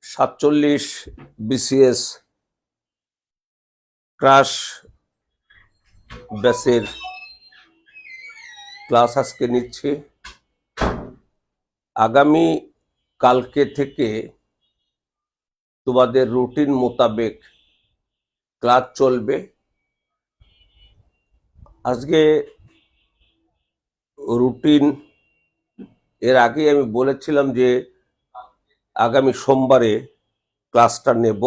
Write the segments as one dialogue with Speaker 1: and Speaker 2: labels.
Speaker 1: 47 BCS crush ব্যাচের class আজকে নিচ্ছি। আগামী কালকে থেকে তোমাদের রুটিন মোতাবেক ক্লাস চলবে। আজকে রুটিন এর আগে আমি বলেছিলাম যে আগামী সোমবারে ক্লাসটা নেব।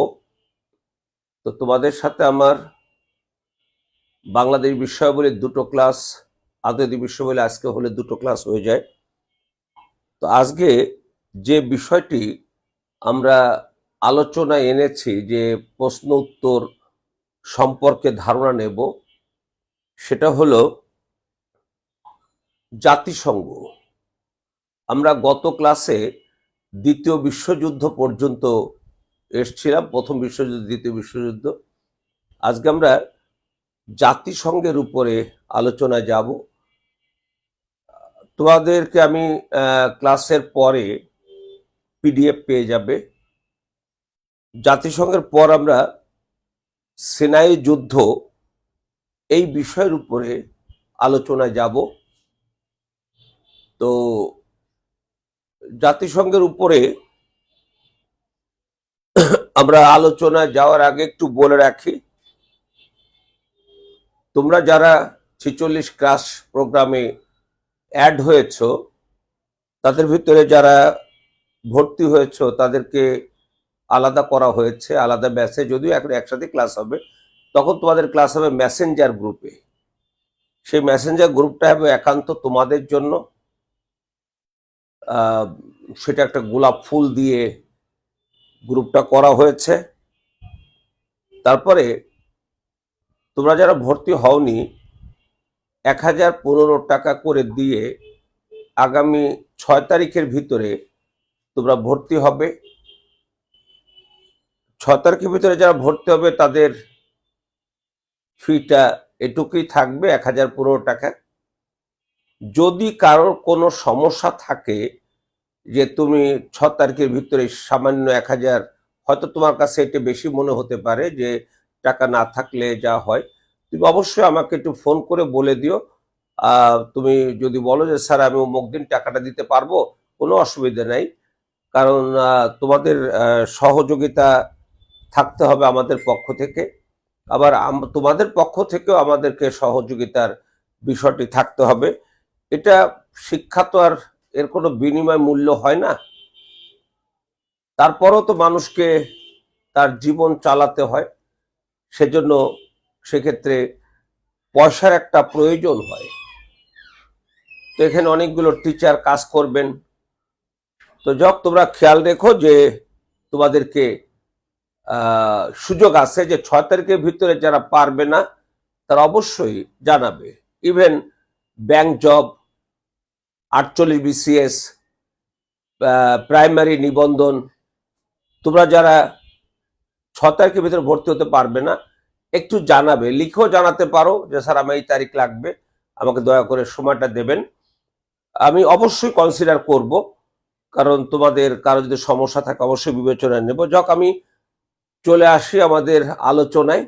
Speaker 1: তো তোমাদের সাথে আমার বাংলাদেশ বিষয়াবলীর 2টো ক্লাস, আন্তর্জাতিক বিষয়াবলী আজকে হলে 2টো ক্লাস হয়ে যায়। তো আজকে যে বিষয়টি আমরা আলোচনায় এনেছি, যে প্রশ্ন উত্তর সম্পর্কে ধারণা নেব, সেটা হলো জাতিসংঘ। আমরা গত ক্লাসে দ্বিতীয় বিশ্বযুদ্ধ পর্যন্ত এসছিলাম, প্রথম বিশ্বযুদ্ধ, দ্বিতীয় বিশ্বযুদ্ধ। আজকে আমরা জাতিসংঘের উপরে আলোচনা যাব। তোমাদেরকে আমি ক্লাসের পরে পিডিএফ পেয়ে যাবে। জাতিসংঘের পর আমরা সিনাই যুদ্ধ এই বিষয়ের উপরে আলোচনা যাব। তো জাতিসংঘের উপরে আমরা আলোচনায় যাওয়ার আগে একটু বলে রাখি, তোমরা যারা 46 ক্লাস প্রোগ্রামে অ্যাড হয়েছ, তাদের ভিতরে যারা ভর্তি হয়েছ তাদেরকে আলাদা করা হয়েছে, আলাদা ব্যাচে। যদিও এখন একসাথে ক্লাস হবে, তখন তোমাদের ক্লাস হবে মেসেঞ্জার গ্রুপে। সেই মেসেঞ্জার গ্রুপটা হবে একান্ত তোমাদের জন্য। সেটা একটা গোলাপ ফুল দিয়ে গ্রুপটা করা হয়েছে। তারপরে তোমরা যারা ভর্তি হওনি, 1015 টাকা করে দিয়ে আগামী 6 তারিখের ভিতরে তোমরা ভর্তি হবে। 6 তারিখের ভিতরে যারা ভর্তি হবে তাদের ফিটা এটুকুই থাকবে, 1015 টাকা। যদি কারোর কোনো সমস্যা থাকে যে তুমি 6 তারিখের ভিতরে সামান্য 1000, হয়তো তোমার কাছে এটা বেশি মনে হতে পারে যে টাকা না থাকলে যা হয়, তুমি অবশ্যই আমাকে একটু ফোন করে বলে দিও। তুমি যদি বলো যে স্যার আমি অমুক দিন টাকাটা দিতে পারবো, কোনো অসুবিধা নাই। কারণ তোমাদের সহযোগিতা থাকতে হবে আমাদের পক্ষ থেকে, আবার তোমাদের পক্ষ থেকেও আমাদেরকে সহযোগিতার বিষয়টি থাকতে হবে। এটা শিক্ষা তো আর এর কোনো বিনিময় মূল্য হয় না। তারপরও তো মানুষকে তার জীবন চালাতে হয়, সেজন্য সেক্ষেত্রে পয়সার একটা প্রয়োজন হয়। তো এখানে অনেকগুলো টিচার কাজ করবেন। তো যখন তোমরা খেয়াল রেখো যে তোমাদেরকে সুযোগ আছে যে 6 তারিখের ভিতরে যারা পারবে না তারা অবশ্যই জানাবে। Even bank job, 48 BCS, primary নিবন্ধন, তোমরা যারা 6 তারিখের ভিতরে ভর্তি হতে পারবে না একটু জানাবে, লিখেও জানাতে পারো যে স্যার আমার এই তারিখ লাগবে, আমাকে দয়া করে সময়টা দেবেন। আমি অবশ্যই কনসিডার করব, কারণ তোমাদের কারো যদি সমস্যা থাকে অবশ্যই বিবেচনায় নেব। যখন আমি চলে আসি আমাদের আলোচনায়,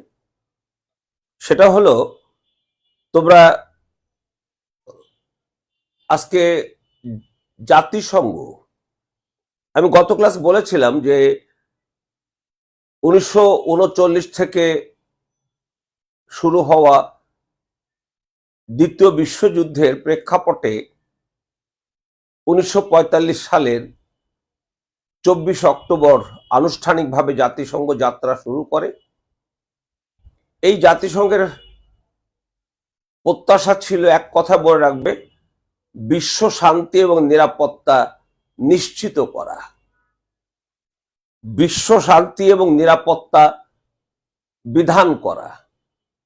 Speaker 1: সেটা হলো তোমরা আজকে জাতিসংঘ, আমি গত ক্লাস বলেছিলাম যে 1939 থেকে শুরু হওয়া দ্বিতীয় বিশ্বযুদ্ধের প্রেক্ষাপটে 1945 সালের 24 অক্টোবর আনুষ্ঠানিকভাবে জাতিসংঘ যাত্রা শুরু করে। এই জাতিসংঘের প্রত্যাশা ছিল, এক কথা বলে রাখবে, বিশ্ব শান্তি এবং নিরাপত্তা নিশ্চিত করা। বিশ্ব শান্তি এবং নিরাপত্তা বিধান করা।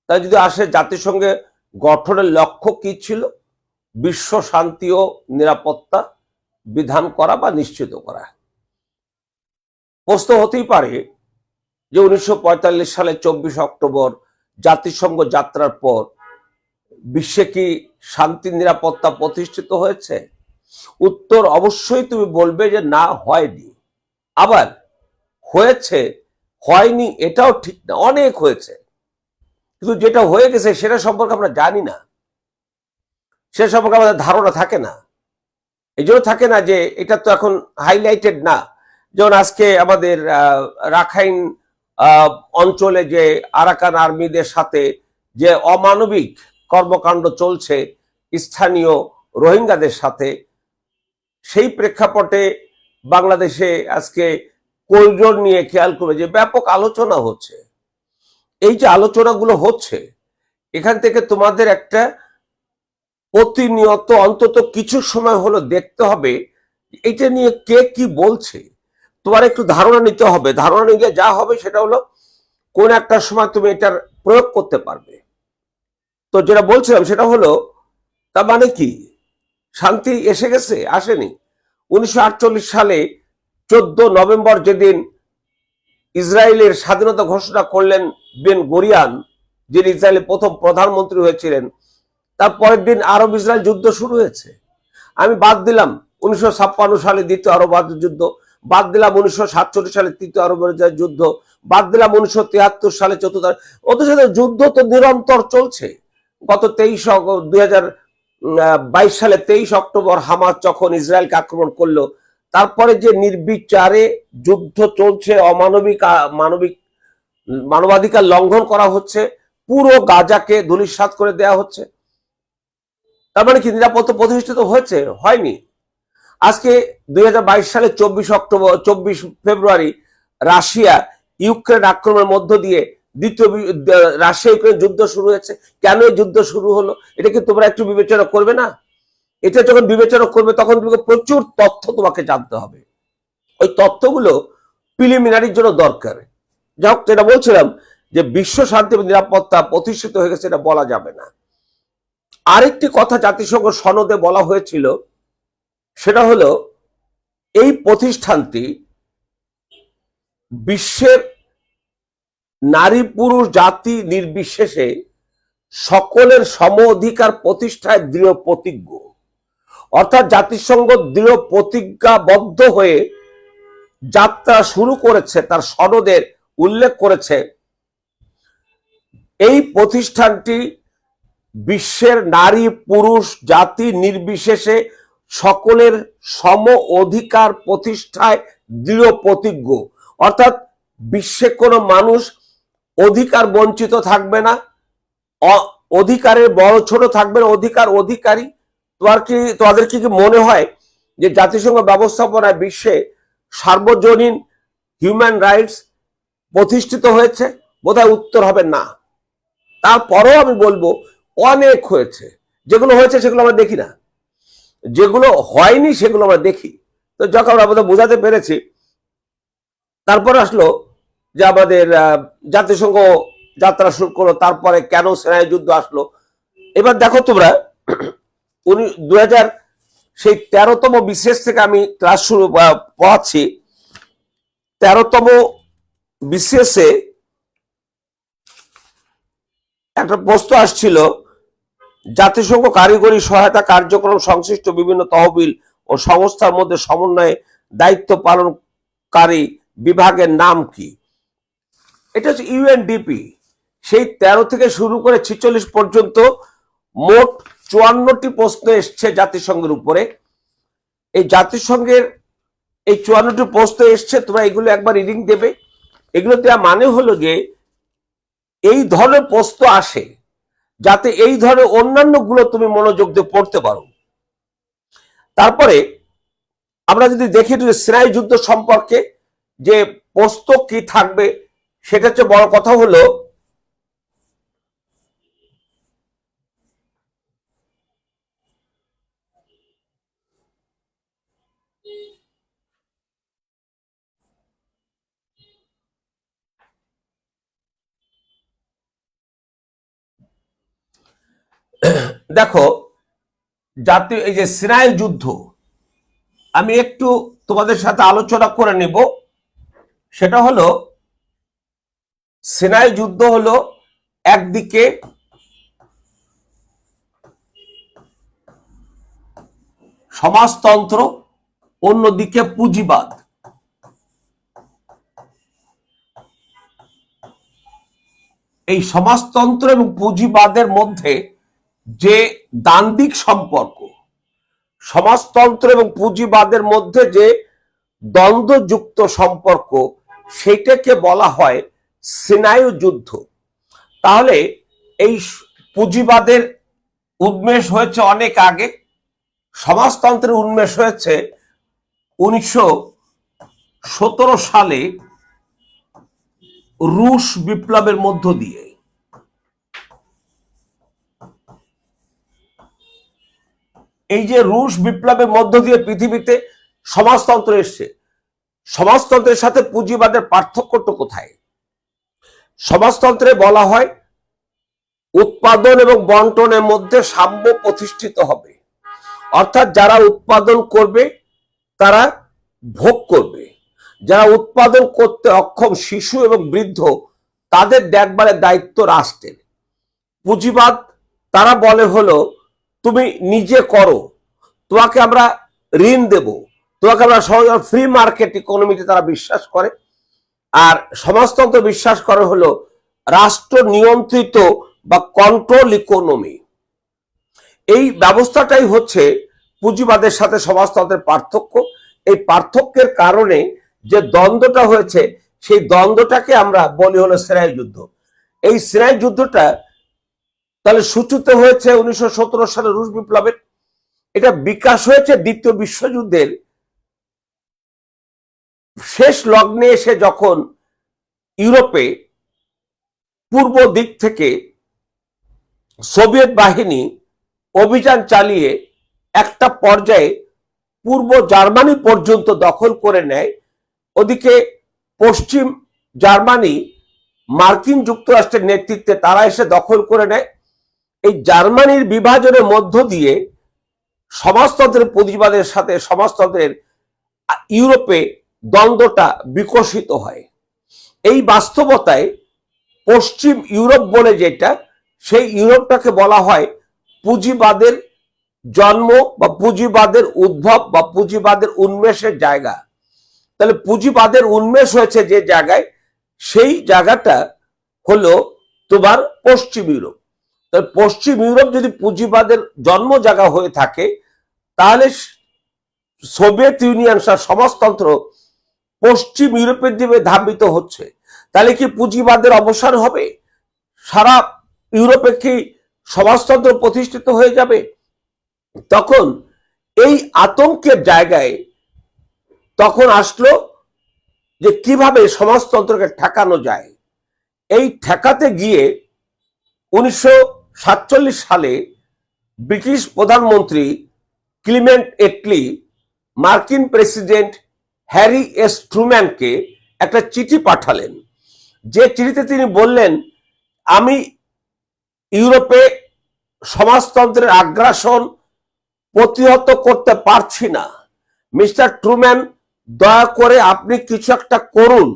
Speaker 1: তাই যদি আসে জাতিসংঘে গঠনের লক্ষ্য কি ছিল? বিশ্ব শান্তি ও নিরাপত্তা বিধান করা বা নিশ্চিত করা। প্রশ্ন হতেই পারে যে 1945 সালে 24 অক্টোবর জাতিসংঘ যাত্রার পর বিশ্বে কি শান্তি নিরাপত্তা প্রতিষ্ঠিত হয়েছে? উত্তর অবশ্যই তুমি বলবে যে না, হয়নি। আবার হয়েছে হয়নি এটাও ঠিক না, অনেক হয়েছে, কিন্তু যেটা হয়ে গেছে সেটা সম্পর্কে আমরা জানি না, সে সম্পর্কে আমাদের ধারণা থাকে না। এই জন্য থাকে না যে এটা তো এখন হাইলাইটেড না। যেমন আজকে আমাদের রাখাইন অঞ্চলে যে আরাকান আর্মিদের সাথে যে অমানবিক কর্মকাণ্ড চলছে স্থানীয় রোহিঙ্গাদের সাথে, সেই প্রেক্ষাপটে বাংলাদেশে আজকে কোরিডোর নিয়ে খেয়াল করে যে ব্যাপক আলোচনা হচ্ছে। এই যে আলোচনাগুলো হচ্ছে, এখান থেকে তোমাদের একটা প্রতিনিয়ত অন্তত কিছু সময় হলো দেখতে হবে এটা নিয়ে কে কি বলছে, তোমার একটু ধারণা নিতে হবে। ধারণা নিলে যা হবে সেটা হলো কোন একটা সময় তুমি এটার প্রয়োগ করতে পারবে। তো যেটা বলছিলাম সেটা হলো, তার মানে কি শান্তি এসে গেছে? আসেনি। 1948 সালে 14 নভেম্বর যেদিন ইসরায়েলের স্বাধীনতা ঘোষণা করলেন বেন গরিয়ান, যিনি ইসরায়েলের প্রথম প্রধানমন্ত্রী হয়েছিলেন, তার পরের দিন আরব ইসরায়েল যুদ্ধ শুরু হয়েছে। আমি বাদ দিলাম 1956 সালে দ্বিতীয় আরব যুদ্ধ, বাদ দিলাম 1947 সালে তৃতীয় আরব যুদ্ধ, বাদ দিলাম 1973 সালে চতুর্থ, ওদের সাথে যুদ্ধ তো নিরন্তর চলছে। গত 2022 সালে 23 অক্টোবর হামাস যখন ইসরায়েলকে আক্রমণ করলো, তারপরে যে নির্বিচারে যুদ্ধ চলছে, মানবাধিকার লঙ্ঘন করা হচ্ছে, পুরো গাজাকে ধূলিসাৎ করে দেয়া হচ্ছে। তার মানে কি নিরাপত্তা প্রতিষ্ঠিত হয়েছে? হয়নি। আজকে 2022 সালে 24 ফেব্রুয়ারি রাশিয়া ইউক্রেন আক্রমণের মধ্য দিয়ে দ্বিতীয় রাশিয়া ইউক্রেন যুদ্ধ শুরু হয়েছে। কেন এই যুদ্ধ শুরু হলো এটা কি তোমরা একটু বিবেচনা করবে না? এটা যখন বিবেচনা করবে তখন তোমাকে প্রচুর তথ্য তোমাকে জানতে হবে। ওই তথ্যগুলো প্রিলিমিনারির জন্য দরকার। যাই হোক, যেটা বলছিলাম যে বিশ্ব শান্তি এবং নিরাপত্তা প্রতিষ্ঠিত হয়ে গেছে এটা বলা যাবে না। আরেকটি কথা জাতিসংঘ সনদে বলা হয়েছিল, সেটা হলো এই প্রতিষ্ঠানটি বিশ্বের নারী পুরুষ জাতি নির্বিশেষে সকলের সম অধিকার প্রতিষ্ঠায় দৃঢ় প্রতিজ্ঞ। অর্থাৎ জাতিসংঘ দৃঢ় প্রতিজ্ঞাবদ্ধ হয়ে যাত্রা শুরু করেছে, তার সনদের উল্লেখ করেছে এই প্রতিষ্ঠানটি বিশ্বের নারী পুরুষ জাতি নির্বিশেষে সকলের সম অধিকার প্রতিষ্ঠায় দৃঢ় প্রতিজ্ঞ। অর্থাৎ বিশ্বে কোনো মানুষ অধিকার বঞ্চিত থাকবে না, অধিকারের বড় ছোট থাকবে না, অধিকার অধিকারী। তোমাদের কি মনে হয় যে জাতিসংঘ ব্যবস্থাপনায় বিশ্বে সার্বজনীন হিউম্যান রাইটস প্রতিষ্ঠিত হয়েছে? বোধহয় উত্তর হবে না। তারপরেও আমি বলবো অনেক হয়েছে। যেগুলো হয়েছে সেগুলো আমরা দেখি না, যেগুলো হয়নি সেগুলো আমরা দেখি। তো যখন আমরা বোঝাতে পেরেছি, তারপর আসলো যে আমাদের জাতিসংঘ যাত্রা শুরু করলো, তারপরে কেন সেনাই যুদ্ধ আসলো। এবার দেখো তোমরা 2000 সেই 13তম বিশেষ থেকে আমি ক্লাস শুরু পড়াচ্ছি। 13তম বিশেষে একটা প্রশ্ন আসছিল, জাতিসংঘ কারিগরি সহায়তা কার্যক্রম সংশ্লিষ্ট বিভিন্ন তহবিল ও সংস্থার মধ্যে সমন্বয়ে দায়িত্ব পালনকারী বিভাগের নাম কি? এটা হচ্ছে ইউএনডিপি। সেই 13 থেকে শুরু করে 46 পর্যন্ত মোট 54টি প্রশ্ন এসছে জাতিসংঘের উপরে। এই জাতিসংঘের এই 54টি প্রশ্ন এসছে, তোমরা এগুলো একবার রিডিং দেবে। এগুলো দেওয়া মানে হলো যে এই ধরনের প্রশ্ন আসে যাতে এই ধরনের অন্যান্য গুলো তুমি মনোযোগ দিয়ে পড়তে পারো। তারপরে আমরা যদি দেখি সিনাই যুদ্ধ সম্পর্কে যে প্রশ্ন কি থাকবে, সেটা হচ্ছে বড় কথা হলো দেখো জাতীয় এই যে সিনাই যুদ্ধ আমি একটু তোমাদের সাথে আলোচনা করে নিব। সেটা হলো সিনাই যুদ্ধ হলো একদিকে সমাজতন্ত্র, অন্যদিকে পুঁজিবাদ। এই সমাজতন্ত্র এবং পুঁজিবাদের মধ্যে যে দ্বান্দ্বিক সম্পর্ক, সমাজতন্ত্র এবং পুঁজিবাদের মধ্যে যে দ্বন্দ্বযুক্ত সম্পর্ক, সেটাকে বলা হয় স্নায়ু যুদ্ধ। তাহলে এই পুঁজিবাদের উন্মেষ হয়েছে অনেক আগে, সমাজতন্ত্রের উন্মেষ হয়েছে 1917 সালে রুশ বিপ্লবের মধ্য দিয়ে। এই যে রুশ বিপ্লবের মধ্য দিয়ে পৃথিবীতে সমাজতন্ত্র এসছে, সমাজতন্ত্রের সাথে পুঁজিবাদের পার্থক্যটা কোথায়? সমাজতন্ত্রে বলা হয় উৎপাদন এবং বন্টনের মধ্যে সাম্য প্রতিষ্ঠিত হবে, অর্থাৎ যারা উৎপাদন করবে তারা ভোগ করবে, যারা উৎপাদন করতে অক্ষম শিশু এবং বৃদ্ধ তাদের দেখভালের দায়িত্ব রাষ্ট্রের। পুঁজিবাদ তারা বলে হলো তুমি নিজে করো, তোমাকে আমরা ঋণ দেব, তোমাকে আমরা ফ্রি মার্কেট ইকোনমিতে তারা বিশ্বাস করে। আর সমাজতন্ত্র বিশ্বাস করে হলো রাষ্ট্র নিয়ন্ত্রিত বা কন্ট্রোল ইকোনমি। এই ব্যবস্থাটাই হচ্ছে পুঁজিবাদের সাথে সমাজতন্ত্রের পার্থক্য। এই পার্থক্যের কারণে যে দ্বন্দ্বটা হয়েছে, সেই দ্বন্দ্বটাকে আমরা বলি হলো স্নায়ু যুদ্ধ। এই স্নায়ু যুদ্ধটা তাহলে সূচিত হয়েছে 1917 সালে রুশ বিপ্লবের। এটা বিকাশ হয়েছে দ্বিতীয় বিশ্বযুদ্ধের শেষ লগ্নে এসে, যখন ইউরোপে পূর্ব দিক থেকে সোভিয়েত বাহিনী অভিযান চালিয়ে একটা পর্যায়ে পূর্ব জার্মানি পর্যন্ত দখল করে নেয়। ওদিকে পশ্চিম জার্মানি মার্কিন যুক্তরাষ্ট্রের নেতৃত্বে তারা এসে দখল করে নেয়। এই জার্মানির বিভাজনের মধ্য দিয়ে সমাজতন্ত্রের পুঁজিবাদের সাথে সমাজতন্ত্রের ইউরোপে দ্বন্দ্বটা বিকশিত হয়। এই বাস্তবতায় পশ্চিম ইউরোপ বলে যেটা, সেই ইউরোপটাকে বলা হয় পুঁজিবাদের জন্ম বা পুঁজিবাদের উদ্ভব বা পুঁজিবাদের উন্মেষের জায়গা। তাহলে পুঁজিবাদের উন্মেষ হয়েছে যে জায়গায়, সেই জায়গাটা হলো তোমার পশ্চিম ইউরোপ। তাহলে পশ্চিম ইউরোপ যদি পুঁজিবাদের জন্ম জায়গা হয়ে থাকে, তাহলে সোভিয়েত ইউনিয়ন সমাজতন্ত্র পশ্চিম ইউরোপের দিকে ধাবিত হচ্ছে। তাহলে কি পুঁজিবাদের অবসান হবে? সারা ইউরোপে কি সমাজতন্ত্র প্রতিষ্ঠিত হয়ে যাবে? তখন এই আতঙ্কের জায়গায় তখন আসলো যে কিভাবে সমাজতন্ত্রকে ঠেকানো যায়। এই ঠেকাতে গিয়ে 1947 সালে ব্রিটিশ প্রধানমন্ত্রী ক্লিমেন্ট এটলি মার্কিন প্রেসিডেন্ট হ্যারি এস ট্রুম্যানকে একটা চিঠি পাঠালেন, যে চিঠিতে তিনি বললেন আমি ইউরোপে সমাজতন্ত্রের আগ্রাসন প্রতিহত করতে পারছি না, মিস্টার ট্রুম্যান দয়া করে আপনি কিছু একটা করুন।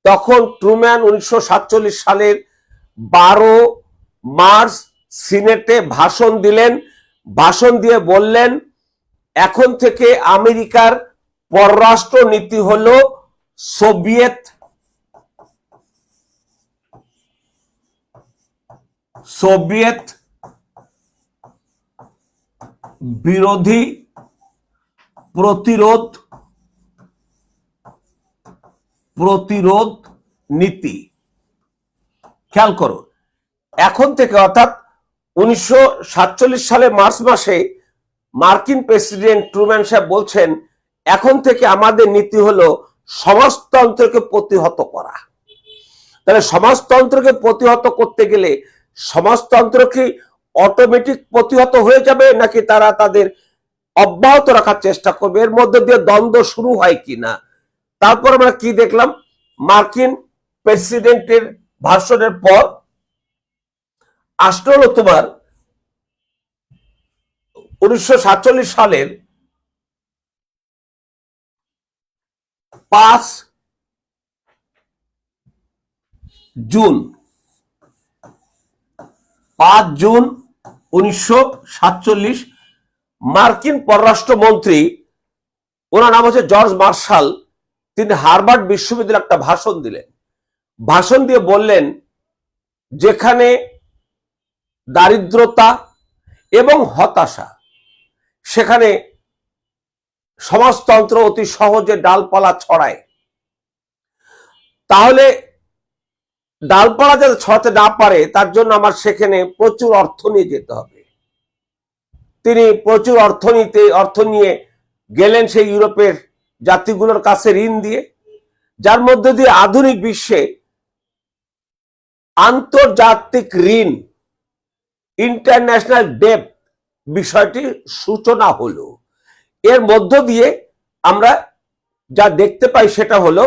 Speaker 1: তখন ট্রুম্যান 1947 সালের 12 মার্চ সিনেটে ভাষণ দিলেন। ভাষণ দিয়ে বললেন এখন থেকে আমেরিকার পররাষ্ট্র নীতি হলো সোভিয়েত বিরোধী প্রতিরোধ নীতি। খেয়াল করো, এখন থেকে অর্থাৎ 1947 সালে মার্চ মাসে মার্কিন প্রেসিডেন্ট ট্রুম্যান সাহেব বলছেন এখন থেকে আমাদের নীতি হলো সমাজতন্ত্রকে প্রতিহত করা। তাহলে সমাজতন্ত্রকে প্রতিহত করতে গেলে সমাজতন্ত্র কি অটোমেটিক প্রতিহত হয়ে যাবে, নাকি তারা তাদের অব্যাহত রাখার চেষ্টা করবে? এর মধ্যে দিয়ে দ্বন্দ্ব শুরু হয় কিনা। তারপর আমরা কি দেখলাম, মার্কিন প্রেসিডেন্টের ভাষণের পর আসলো হলো তোমার 1947 সালের 5 জুন 1947 মার্কিন পররাষ্ট্রমন্ত্রী, ওনার নাম হচ্ছে জর্জ মার্শাল, তিনি হার্ভার্ড বিশ্ববিদ্যালয়ে একটা ভাষণ দিলেন। ভাষণ দিয়ে বললেন যেখানে দারিদ্রতা এবং হতাশা, সেখানে সমাজতন্ত্র অতি সহজে ডালপালা ছড়ায়। তাহলে ডালপালা যাতে ছড়াতে না পারে তার জন্য আমার সেখানে প্রচুর অর্থ নিয়ে যেতে হবে। তিনি প্রচুর অর্থ নিয়ে গেলেন সেই ইউরোপের জাতিগুলোর কাছে ঋণ দিয়ে, যার মধ্যে দিয়ে আধুনিক বিশ্বে আন্তর্জাতিক ঋণ, ইন্টারন্যাশনাল ডেট বিষয়টি সূচনা হলো। এর মধ্য দিয়ে আমরা যা দেখতে পাই সেটা হলো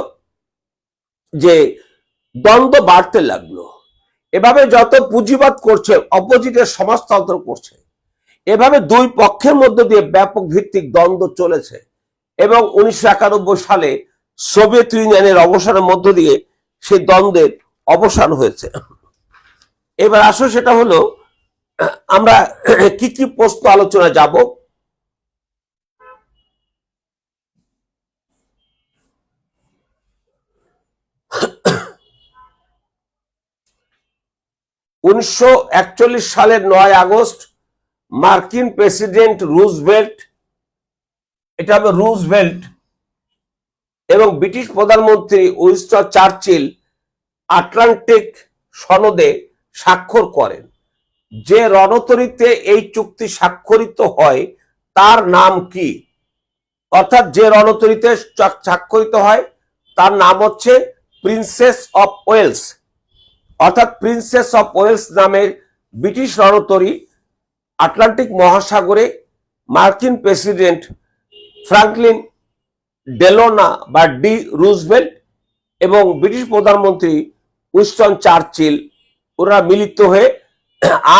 Speaker 1: যে দ্বন্দ্ব বাড়তে লাগলো। এভাবে যত পুঁজিবাদ করছে, অপোজিটের সমাজতন্ত্র করছে, এভাবে দুই পক্ষের মধ্য দিয়ে ব্যাপক ভিত্তিক দ্বন্দ্ব চলেছে এবং 1991 সালে সোভিয়েত ইউনিয়নের অবসানের মধ্য দিয়ে সেই দ্বন্দ্বের অবসান হয়েছে। এবার আসো সেটা হলো আমরা কি কি প্রশ্ন আলোচনা যাব। 1941 সালের 9 আগস্ট মার্কিন প্রেসিডেন্ট রুজভেল্ট, এটা হবে রুজভেল্ট, এবং ব্রিটিশ প্রধানমন্ত্রী উইনস্টন চার্চিল আটলান্টিক সনদে স্বাক্ষর করেন। যে রণতরীতে এই চুক্তি স্বাক্ষরিত হয় তার নাম কি? অর্থাৎ যে রণতরীতে স্বাক্ষরিত হয় তার নাম হচ্ছে প্রিন্সেস অফ ওয়েলস। অর্থাৎ প্রিন্সেস অফ ওয়েলস নামের ব্রিটিশ রণতরী আটলান্টিক মহাসাগরে মার্কিন প্রেসিডেন্ট ফ্রাঙ্কলিন ডেলোনা বা ডি রুজভেল্ট এবং ব্রিটিশ প্রধানমন্ত্রী উইনস্টন চার্চিল ওরা মিলিত হয়ে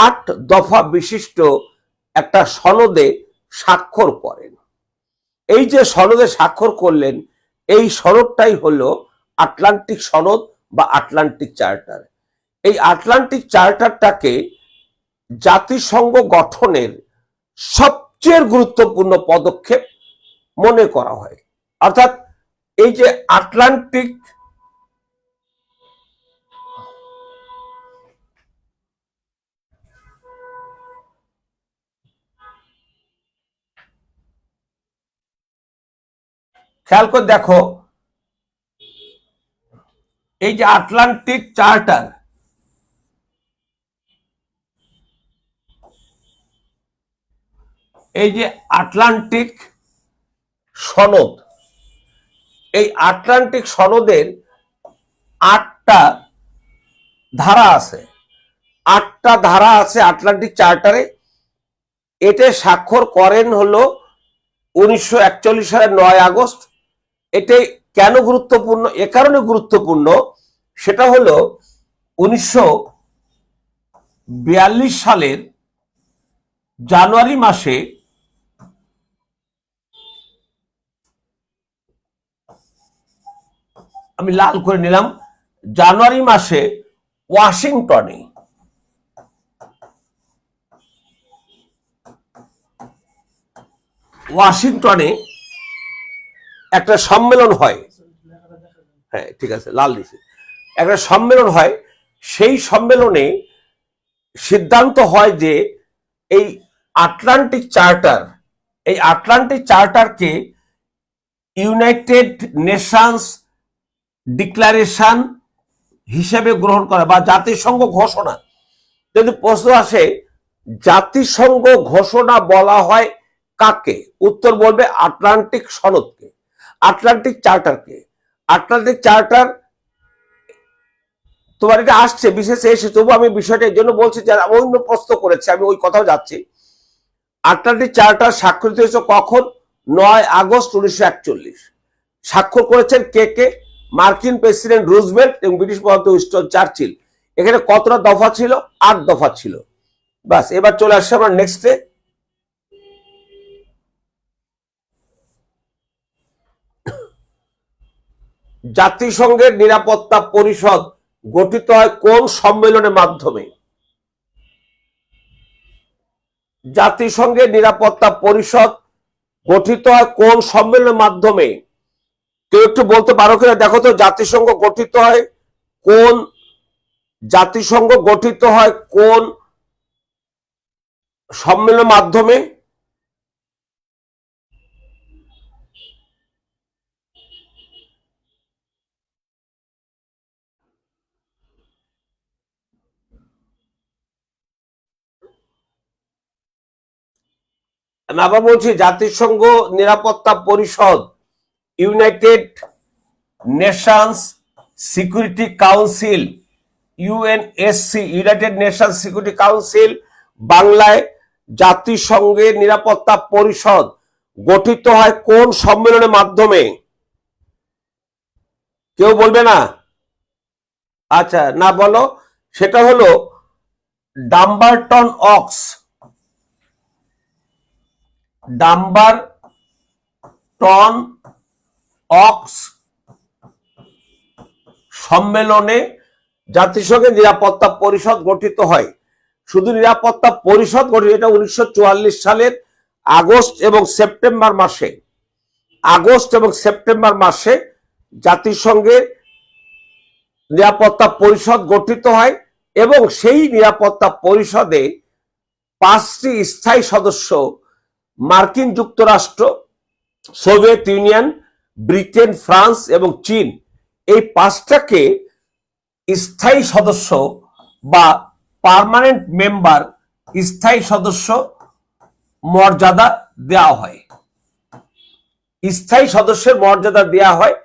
Speaker 1: 8 দফা বিশিষ্ট একটা সনদে স্বাক্ষর করেন। এই যে সনদে স্বাক্ষর করলেন, এই সনদটাই হলো আটলান্টিক সনদ বা আটলান্টিক চার্টার। এই আটলান্টিক চার্টারটাকে জাতিসংঘ গঠনের সবচেয়ে গুরুত্বপূর্ণ পদক্ষেপ মনে করা হয়। অর্থাৎ এই যে আটলান্টিক খেয়াল করে দেখো, এই যে আটলান্টিক চার্টার, এই যে আটলান্টিক সনদ, এই আটলান্টিক সনদের 8টা ধারা আছে। 8টা ধারা আছে আটলান্টিক চার্টারে। এতে স্বাক্ষর করেন হলো 1941 সালের 9 আগস্ট। এটাই কেন গুরুত্বপূর্ণ? এ কারণে গুরুত্বপূর্ণ, সেটা হলো 1942 সালের জানুয়ারি মাসে আমি লাল করে নিলাম, জানুয়ারি মাসে ওয়াশিংটনে একটা সম্মেলন হয়। হ্যাঁ ঠিক আছে, লাল দিছে। একটা সম্মেলন হয়। সেই সম্মেলনে সিদ্ধান্ত হয় যে এই আটলান্টিক চার্টারকে ইউনাইটেড নেশনস ডিক্লারেশন হিসেবে গ্রহণ করা বা জাতিসংঘ ঘোষণা। যদি প্রশ্ন আসে জাতিসংঘ ঘোষণা বলা হয় কাকে, উত্তর বলবে আটলান্টিক সনদকে, আটলান্টিক চার্টারকে। আটলান্টিক চার্টার তোমার এটা আসছে বিশেষে এসে, তবু আমি বিষয়টা এই জন্য বলছি যারা অন্য প্রশ্ন করেছে, আমি ওই কথাও যাচ্ছি। আটলান্টিক চার্টার স্বাক্ষরিত হয়েছে কখন? 9 আগস্ট 1941। স্বাক্ষর করেছেন কে কে? মার্কিন প্রেসিডেন্ট রুজভেল্ট এবং ব্রিটিশ প্রধানমন্ত্রী উইনস্টন চার্চিল। এখানে কতটা দফা ছিল? 8 দফা ছিল। বাস, এবার চলে আসছে আমরা নেক্সটে। জাতিসংঘের নিরাপত্তা পরিষদ গঠিত হয় কোন সম্মেলনের মাধ্যমে? জাতিসংঘের নিরাপত্তা পরিষদ গঠিত হয় কোন সম্মেলনের মাধ্যমে? কেউ একটু বলতে পারো কিনা দেখো তো, জাতিসংঘ গঠিত হয় কোন জাতিসংঘ গঠিত হয় কোন সম্মেলনের মাধ্যমে? আমি আবার বলছি, জাতিসংঘ নিরাপত্তা পরিষদ, United Nations security council, UNSC, United nation security council, বাংলায় জাতিসংঘের নিরাপত্তা পরিষদ গঠিত হয় কোন সম্মেলনের মাধ্যমে? কেউ বলবে না? আচ্ছা, না বলো। সেটা হলো ডাম্বারটন অক্স, ডাম্বারটন অক্স সম্মেলনে জাতিসংঘের নিরাপত্তা পরিষদ গঠিত হয়। শুধু নিরাপত্তা পরিষদ গঠিত, এটা 1944 সালের আগস্ট এবং সেপ্টেম্বর মাসে জাতিসংঘের নিরাপত্তা পরিষদ গঠিত হয় এবং সেই নিরাপত্তা পরিষদে 5টি স্থায়ী সদস্য মার্কিন যুক্তরাষ্ট্র, সোভিয়েত ইউনিয়ন, ব্রিটেন, ফ্রান্স এবং চীন, এই 5টাকে স্থায়ী সদস্য বা পার্মানেন্ট মেম্বার, স্থায়ী সদস্য মর্যাদা দেওয়া হয়। স্থায়ী সদস্যের মর্যাদা দেওয়া হয়।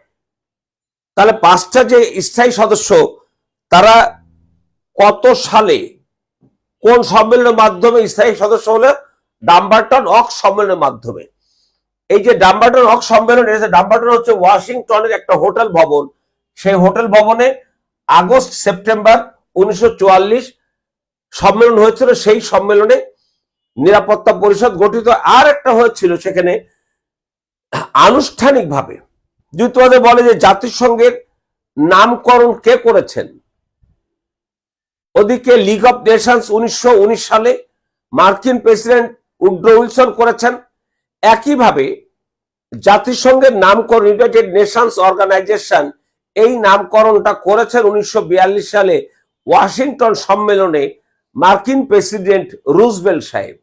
Speaker 1: তাহলে 5টা যে স্থায়ী সদস্য, তারা কত সালে কোন সম্মেলনের মাধ্যমে স্থায়ী সদস্য হলে? ডাম্বারটন অক্স সম্মেলনের মাধ্যমে। এই যে ডাম্বারটন অক্স সম্মেলন, ডাম্বারটন হচ্ছে ওয়াশিংটনের একটা হোটেল ভবন। সেই হোটেল ভবনে আগস্ট সেপ্টেম্বর 1944 সম্মেলন হয়েছিল। সেই সম্মেলনে নিরাপত্তা পরিষদ গঠিত। আর একটা হয়েছিল সেখানে আনুষ্ঠানিকভাবে, যদি তোমাদের বলে যে জাতিসংঘের নামকরণ কে করেছেন, ওদিকে লিগ অফ নেশনস 1919 সালে মার্কিন প্রেসিডেন্ট উড্রো উইলসন করেছেন। একইভাবে জাতিসংঘের নামকরণ, ইউনাইটেড নেশনস অর্গানাইজেশন, এই নামকরণটা করেছেন 1942 সালে ওয়াশিংটন সম্মেলনে মার্কিন প্রেসিডেন্ট রুজভেল্ট সাহেব।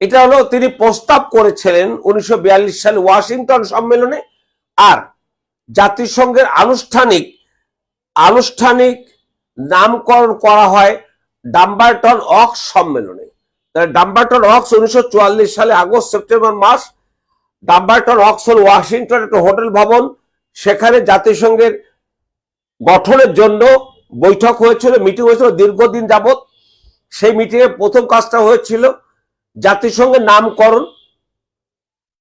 Speaker 1: এটা হলো তিনি প্রস্তাব করেছিলেন 1942 সালে ওয়াশিংটন সম্মেলনে। আর জাতিসংঘের আনুষ্ঠানিক নামকরণ করা হয় ডাম্বারটন অক্স সম্মেলনে। ডাম্বারটন অক্স 1944 সালে আগস্ট সেপ্টেম্বর মাস, ডাম্বারটন অক্স হল ওয়াশিংটন একটা হোটেল ভবন। সেখানে জাতিসংঘের গঠনের জন্য বৈঠক হয়েছিল, মিটিং হয়েছিল দীর্ঘদিন যাবত। সেই মিটিংয়ে প্রথম কাজটা হয়েছিল জাতিসংঘের নামকরণ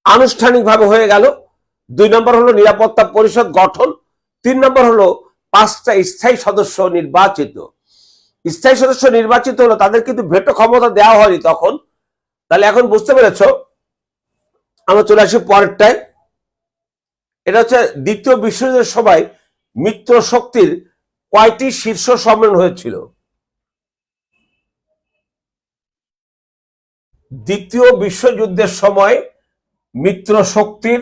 Speaker 1: আনুষ্ঠানিকভাবে হয়ে গেল। 2 নম্বর হলো নিরাপত্তা পরিষদ গঠন। 3 নম্বর হলো 5টা স্থায়ী সদস্য নির্বাচিত। স্থায়ী সদস্য নির্বাচিত হলো, তাদের কিন্তু ভেটো ক্ষমতা দেওয়া হয়নি তখন। তাহলে এখন বুঝতে পেরেছ। আমরা চলে আসি পরেরটায়। এটা হচ্ছে দ্বিতীয় বিশ্বযুদ্ধের সময় মিত্র শক্তির কয়টি শীর্ষ সম্মেলন হয়েছিল? দ্বিতীয় বিশ্বযুদ্ধের সময় মিত্র শক্তির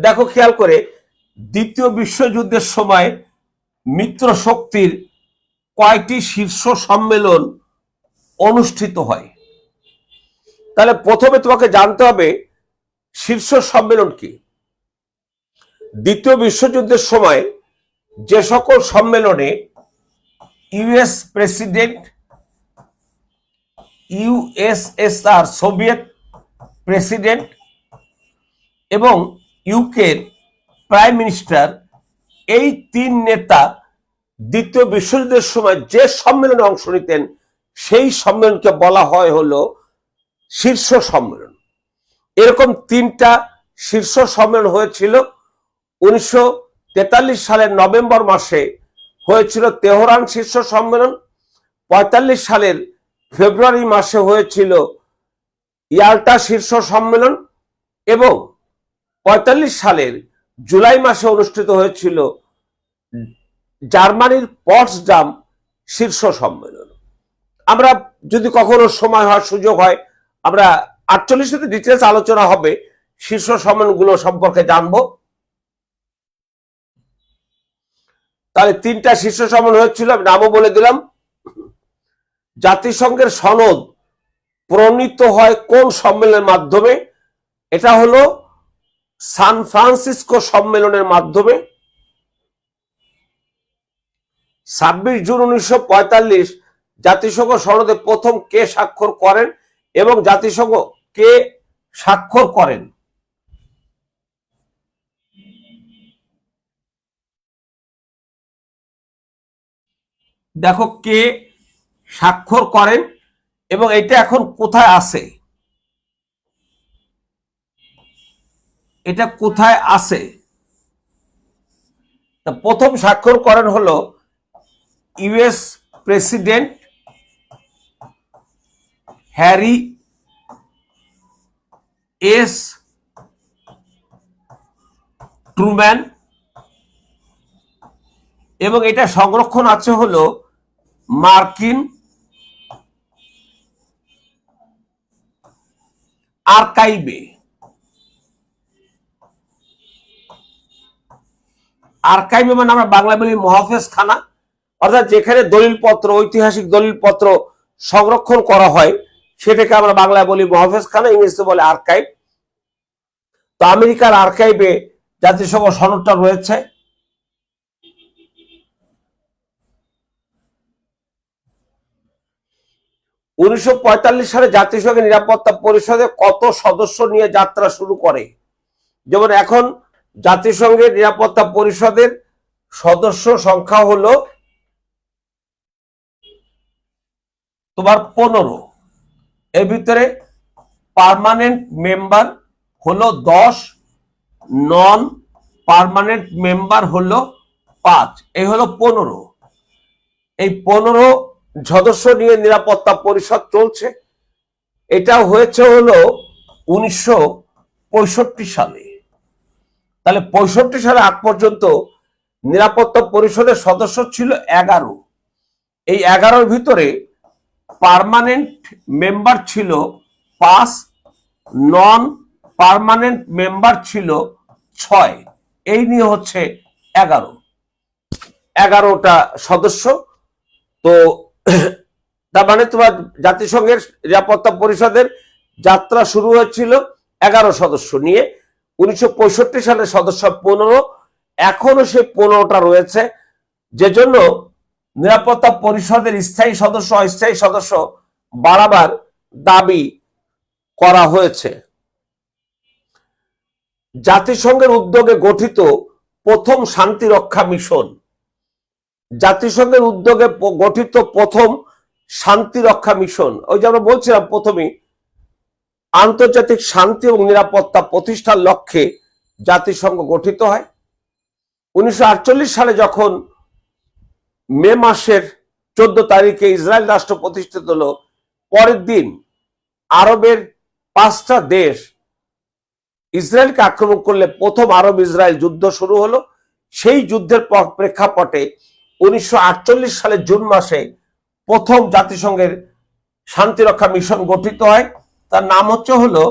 Speaker 1: দেখো খেয়াল করে, দ্বিতীয় বিশ্বযুদ্ধের সময় মিত্র শক্তির কয়টি শীর্ষ সম্মেলন অনুষ্ঠিত হয়? তাহলে প্রথমে তোমাকে জানতে হবে শীর্ষ সম্মেলন কি। দ্বিতীয় বিশ্বযুদ্ধের সময় যে সকল সম্মেলনে US president, USSR Soviet president এবং ইউকের প্রাইম মিনিস্টার, এই 3 নেতা দ্বিতীয় বিশ্বযুদ্ধের সময় যে সম্মেলনে অংশ নিতেন, সেই সম্মেলনকে বলা হয় হলো শীর্ষ সম্মেলন। এরকম 3টা শীর্ষ সম্মেলন হয়েছিল। 1943 সালের নভেম্বর মাসে হয়েছিল তেহরান শীর্ষ সম্মেলন। 45 সালের ফেব্রুয়ারি মাসে হয়েছিল ইয়াল্টা শীর্ষ সম্মেলন এবং 45 সালের জুলাই মাসে অনুষ্ঠিত হয়েছিল জার্মানির পটসডাম শীর্ষ সম্মেলন। আমরা যদি কখনো সময় হয়, সুযোগ হয়, আমরা 48 ডিটেলস আলোচনা হবে, শীর্ষ সম্মেলনগুলো সম্পর্কে জানবো। তাহলে 3টা শীর্ষ সম্মেলন হয়েছিল, আমি নামও বলে দিলাম। জাতিসংঘের সনদ প্রণীত হয় কোন সম্মেলনের মাধ্যমে? এটা হলো সান ফ্রান্সিসকো সম্মেলনের মাধ্যমে। 26 জুন 1945 জাতিসংঘ সনদে প্রথম কে স্বাক্ষর করেন এবং জাতিসংঘ কে স্বাক্ষর করেন? দেখো, কে স্বাক্ষর করেন এবং এটা এখন কোথায় আছে? এটা কোথায় আছে? প্রথম স্বাক্ষর করেন হলো US president Harry S Truman, এবং এটা সংরক্ষণ আছে হলো মার্কিন আর্কাইভে। আর্কাইভে মানে আমরা বাংলা বলি মহাফেজখানা, অর্থাৎ যেখানে দলিলপত্র, ঐতিহাসিক দলিলপত্র সংরক্ষণ করা হয় সেটাকে আমরা বাংলায় বলি মহাফেজখানা, ইংরেজিতে বলে আর্কাইভ। তো আমেরিকার আর্কাইভে জাতিসংঘ সনদটা রয়েছে। উনিশশো সালে জাতিসংঘের নিরাপত্তা পরিষদে কত সদস্য নিয়ে যাত্রা শুরু করে? যেমন এখন জাতিসংঘের নিরাপত্তা পরিষদের সদস্য সংখ্যা হলো তোমার 15। এর ভিতরে পার্মানেন্ট মেম্বার হলো 10, নন পার্মানেন্ট মেম্বার হলো 5, এই হলো 15। এই 15 সদস্য নিয়ে নিরাপত্তা পরিষদ চলছে। এটা হয়েছে হলো 1965 সালে। তাহলে 65 সালে আগ পর্যন্ত নিরাপত্তা পরিষদের সদস্য ছিল 11। এই 11-র ভিতরে পার্মানেন্ট মেম্বার ছিল 5, নন পার্মানেন্ট মেম্বার ছিল 6, এই নিয়ে হচ্ছে 11টা সদস্য। তো তার মানে তোমার জাতিসংঘের নিরাপত্তা পরিষদের যাত্রা শুরু হয়েছিল 11 সদস্য নিয়ে। 1965 সালে সদস্য 15, এখনো সেই 15টা রয়েছে, যে জন্য নিরাপত্তা পরিষদের স্থায়ী সদস্য অস্থায়ী সদস্য বাড়াবার দাবি করা হয়েছে। জাতিসংঘের উদ্যোগে গঠিত প্রথম শান্তিরক্ষা মিশন। জাতিসংঘের উদ্যোগে গঠিত প্রথম শান্তিরক্ষা মিশন, ওই যে আমরা বলছিলাম প্রথমেই, আন্তর্জাতিক শান্তি এবং নিরাপত্তা প্রতিষ্ঠার লক্ষ্যে জাতিসংঘ গঠিত হয়। 1948 সালে যখন মে মাসের 14 তারিখে ইসরায়েল রাষ্ট্র প্রতিষ্ঠিত হলো, পরের দিন আরবের 5টা দেশ ইসরায়েলকে আক্রমণ করলে প্রথম আরব ইসরায়েল যুদ্ধ শুরু হলো। সেই যুদ্ধের প্রেক্ষাপটে 1948 সালের জুন মাসে প্রথম জাতিসংঘের শান্তিরক্ষা মিশন গঠিত হয়। তার নাম হচ্ছে হলো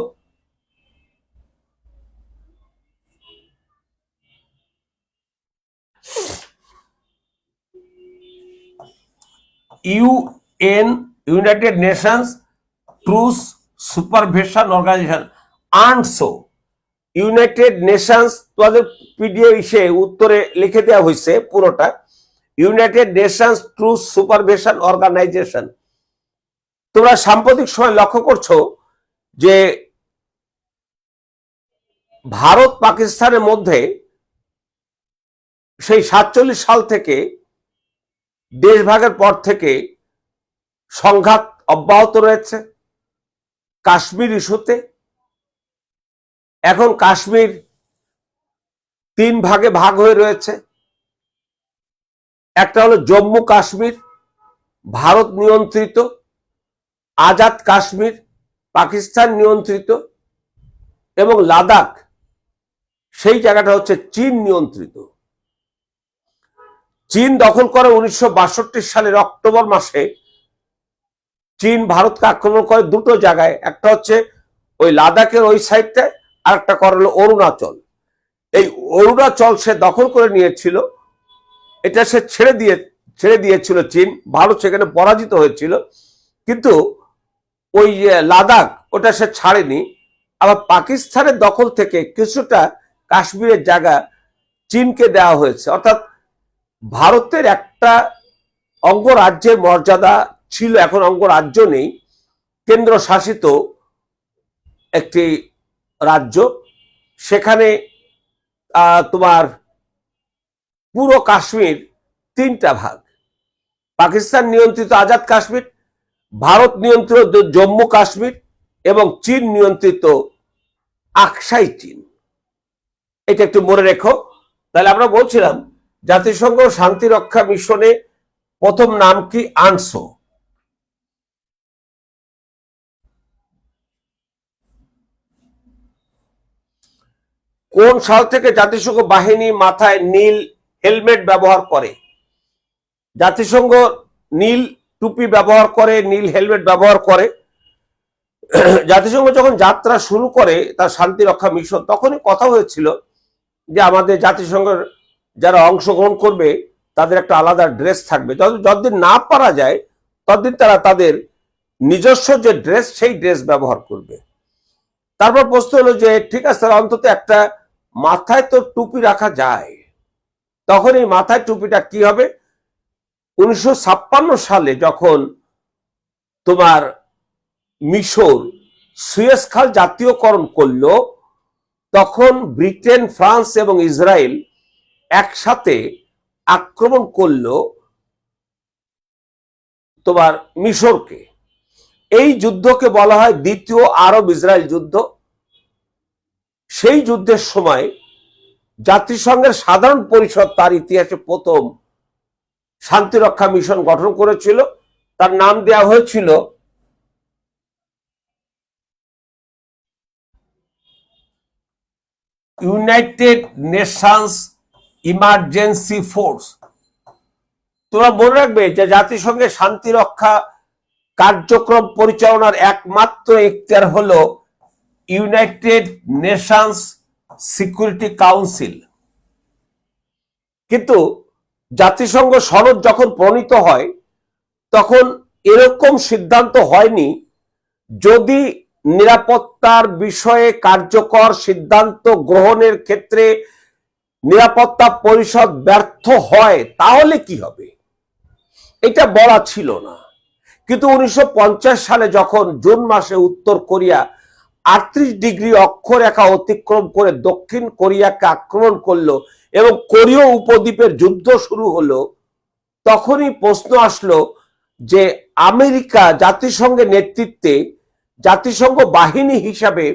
Speaker 1: united nations truce supervision organisation, UNTSO. United nations, তোমাদের পিডিএফে উত্তরে লিখে দেওয়া হয়েছে পুরোটা, united nations truce supervision organisation. তোমরা সাম্প্রতিক সময় লক্ষ্য করছো যে ভারত পাকিস্তানের মধ্যে সেই 47 সাল থেকে, দেশভাগের পর থেকে সংঘাত অব্যাহত রয়েছে কাশ্মীর ইস্যুতে। এখন কাশ্মীর 3 ভাগে ভাগ হয়ে রয়েছে। একটা হলো জম্মু কাশ্মীর, ভারত নিয়ন্ত্রিত, আজাদ কাশ্মীর, পাকিস্তান নিয়ন্ত্রিত, এবং লাদাখ, সেই জায়গাটা হচ্ছে চীন নিয়ন্ত্রিত। চীন দখল করে 1962 সালের অক্টোবর মাসে চীন ভারতকে আক্রমণ করে দুটো জায়গায়, একটা হচ্ছে ওই লাদাখের ওই সাইডটায়, আর একটা করা হলো অরুণাচল। এই অরুণাচল সে দখল করে নিয়েছিল, এটা সে ছেড়ে দিয়েছিল চীন, ভারত সেখানে পরাজিত হয়েছিল। কিন্তু ওই লাদাখ ওটা সে ছাড়েনি। আবার পাকিস্তানের দখল থেকে কিছুটা কাশ্মীরের জায়গা চীনকে দেওয়া হয়েছে। অর্থাৎ ভারতের একটা অঙ্গরাজ্যের মর্যাদা ছিল, এখন অঙ্গরাজ্য নেই, কেন্দ্র শাসিত একটি রাজ্য। সেখানে তোমার পুরো কাশ্মীর তিনটা ভাগ, পাকিস্তান নিয়ন্ত্রিত আজাদ কাশ্মীর, ভারত নিয়ন্ত্রিত জম্মু কাশ্মীর এবং চীন নিয়ন্ত্রিত আকসাই চীন। এটা একটু মনে রেখো। তাহলে আমরা বলছিলাম জাতিসংঘ শান্তি রক্ষা মিশনে প্রথম নাম কি? আনসো। কোন সাল থেকে জাতিসংঘ বাহিনী মাথায় নীল হেলমেট ব্যবহার করে? জাতিসংঘ নীল টুপি ব্যবহার করে, নীল হেলমেট ব্যবহার করে। জাতিসংঘ যখন যাত্রা শুরু করে তার শান্তি রক্ষা মিশন, তখনই কথা হয়েছিল যে আমাদের জাতিসংঘের যারা অংশগ্রহণ করবে তাদের একটা আলাদা ড্রেস থাকবে। যতদিন না পারা যায় ততদিন তারা তাদের নিজস্ব যে ড্রেস সেই ড্রেস ব্যবহার করবে। তারপর প্রশ্ন হলো যে ঠিক আছে, তাহলে অন্তত একটা মাথায় তো টুপি রাখা যায়। তখন এই মাথায় টুপিটা কি হবে? 1956 সালে যখন তোমার মিশর সুয়েজ খাল জাতীয়করণ করলো, তখন ব্রিটেন, ফ্রান্স এবং ইসরায়েল একসাথে আক্রমণ করলো তোমার মিশরকে। এই যুদ্ধকে বলা হয় দ্বিতীয় আরব ইসরায়েল যুদ্ধ। সেই যুদ্ধের সময় জাতিসংঘের সাধারণ পরিষদ তার ইতিহাসে প্রথম শান্তিরক্ষা মিশন গঠন করেছিল। তার নাম দেওয়া হয়েছিল ইউনাইটেড নেশনস ইমার্জেন্সি ফোর্স। তোমরা মনে রাখবে যে জাতিসংঘের শান্তি রক্ষা কার্যক্রম পরিচালনার একমাত্র এখতিয়ার হলো ইউনাইটেড নেশনস সিকিউরিটি কাউন্সিল। কিন্তু জাতিসংঘ সনদ যখন প্রণীত হয় তখন এরকম সিদ্ধান্ত হয়নি, যদি নিরাপত্তার বিষয়ে কার্যকর সিদ্ধান্ত গ্রহণের ক্ষেত্রে নিরাপত্তা পরিষদ ব্যর্থ হয় তাহলে কি হবে, এটা বলা ছিল না। কিন্তু 1950 সালে যখন জুন মাসে উত্তর কোরিয়া 38 ডিগ্রি অক্ষরেখা অতিক্রম করে দক্ষিণ কোরিয়াকে আক্রমণ করলো এবং কোরীয় উপদ্বীপের যুদ্ধ শুরু হলো, তখনই প্রশ্ন আসলো যে আমেরিকা জাতিসংঘের নেতৃত্বে জাতিসংঘ বাহিনী হিসাবে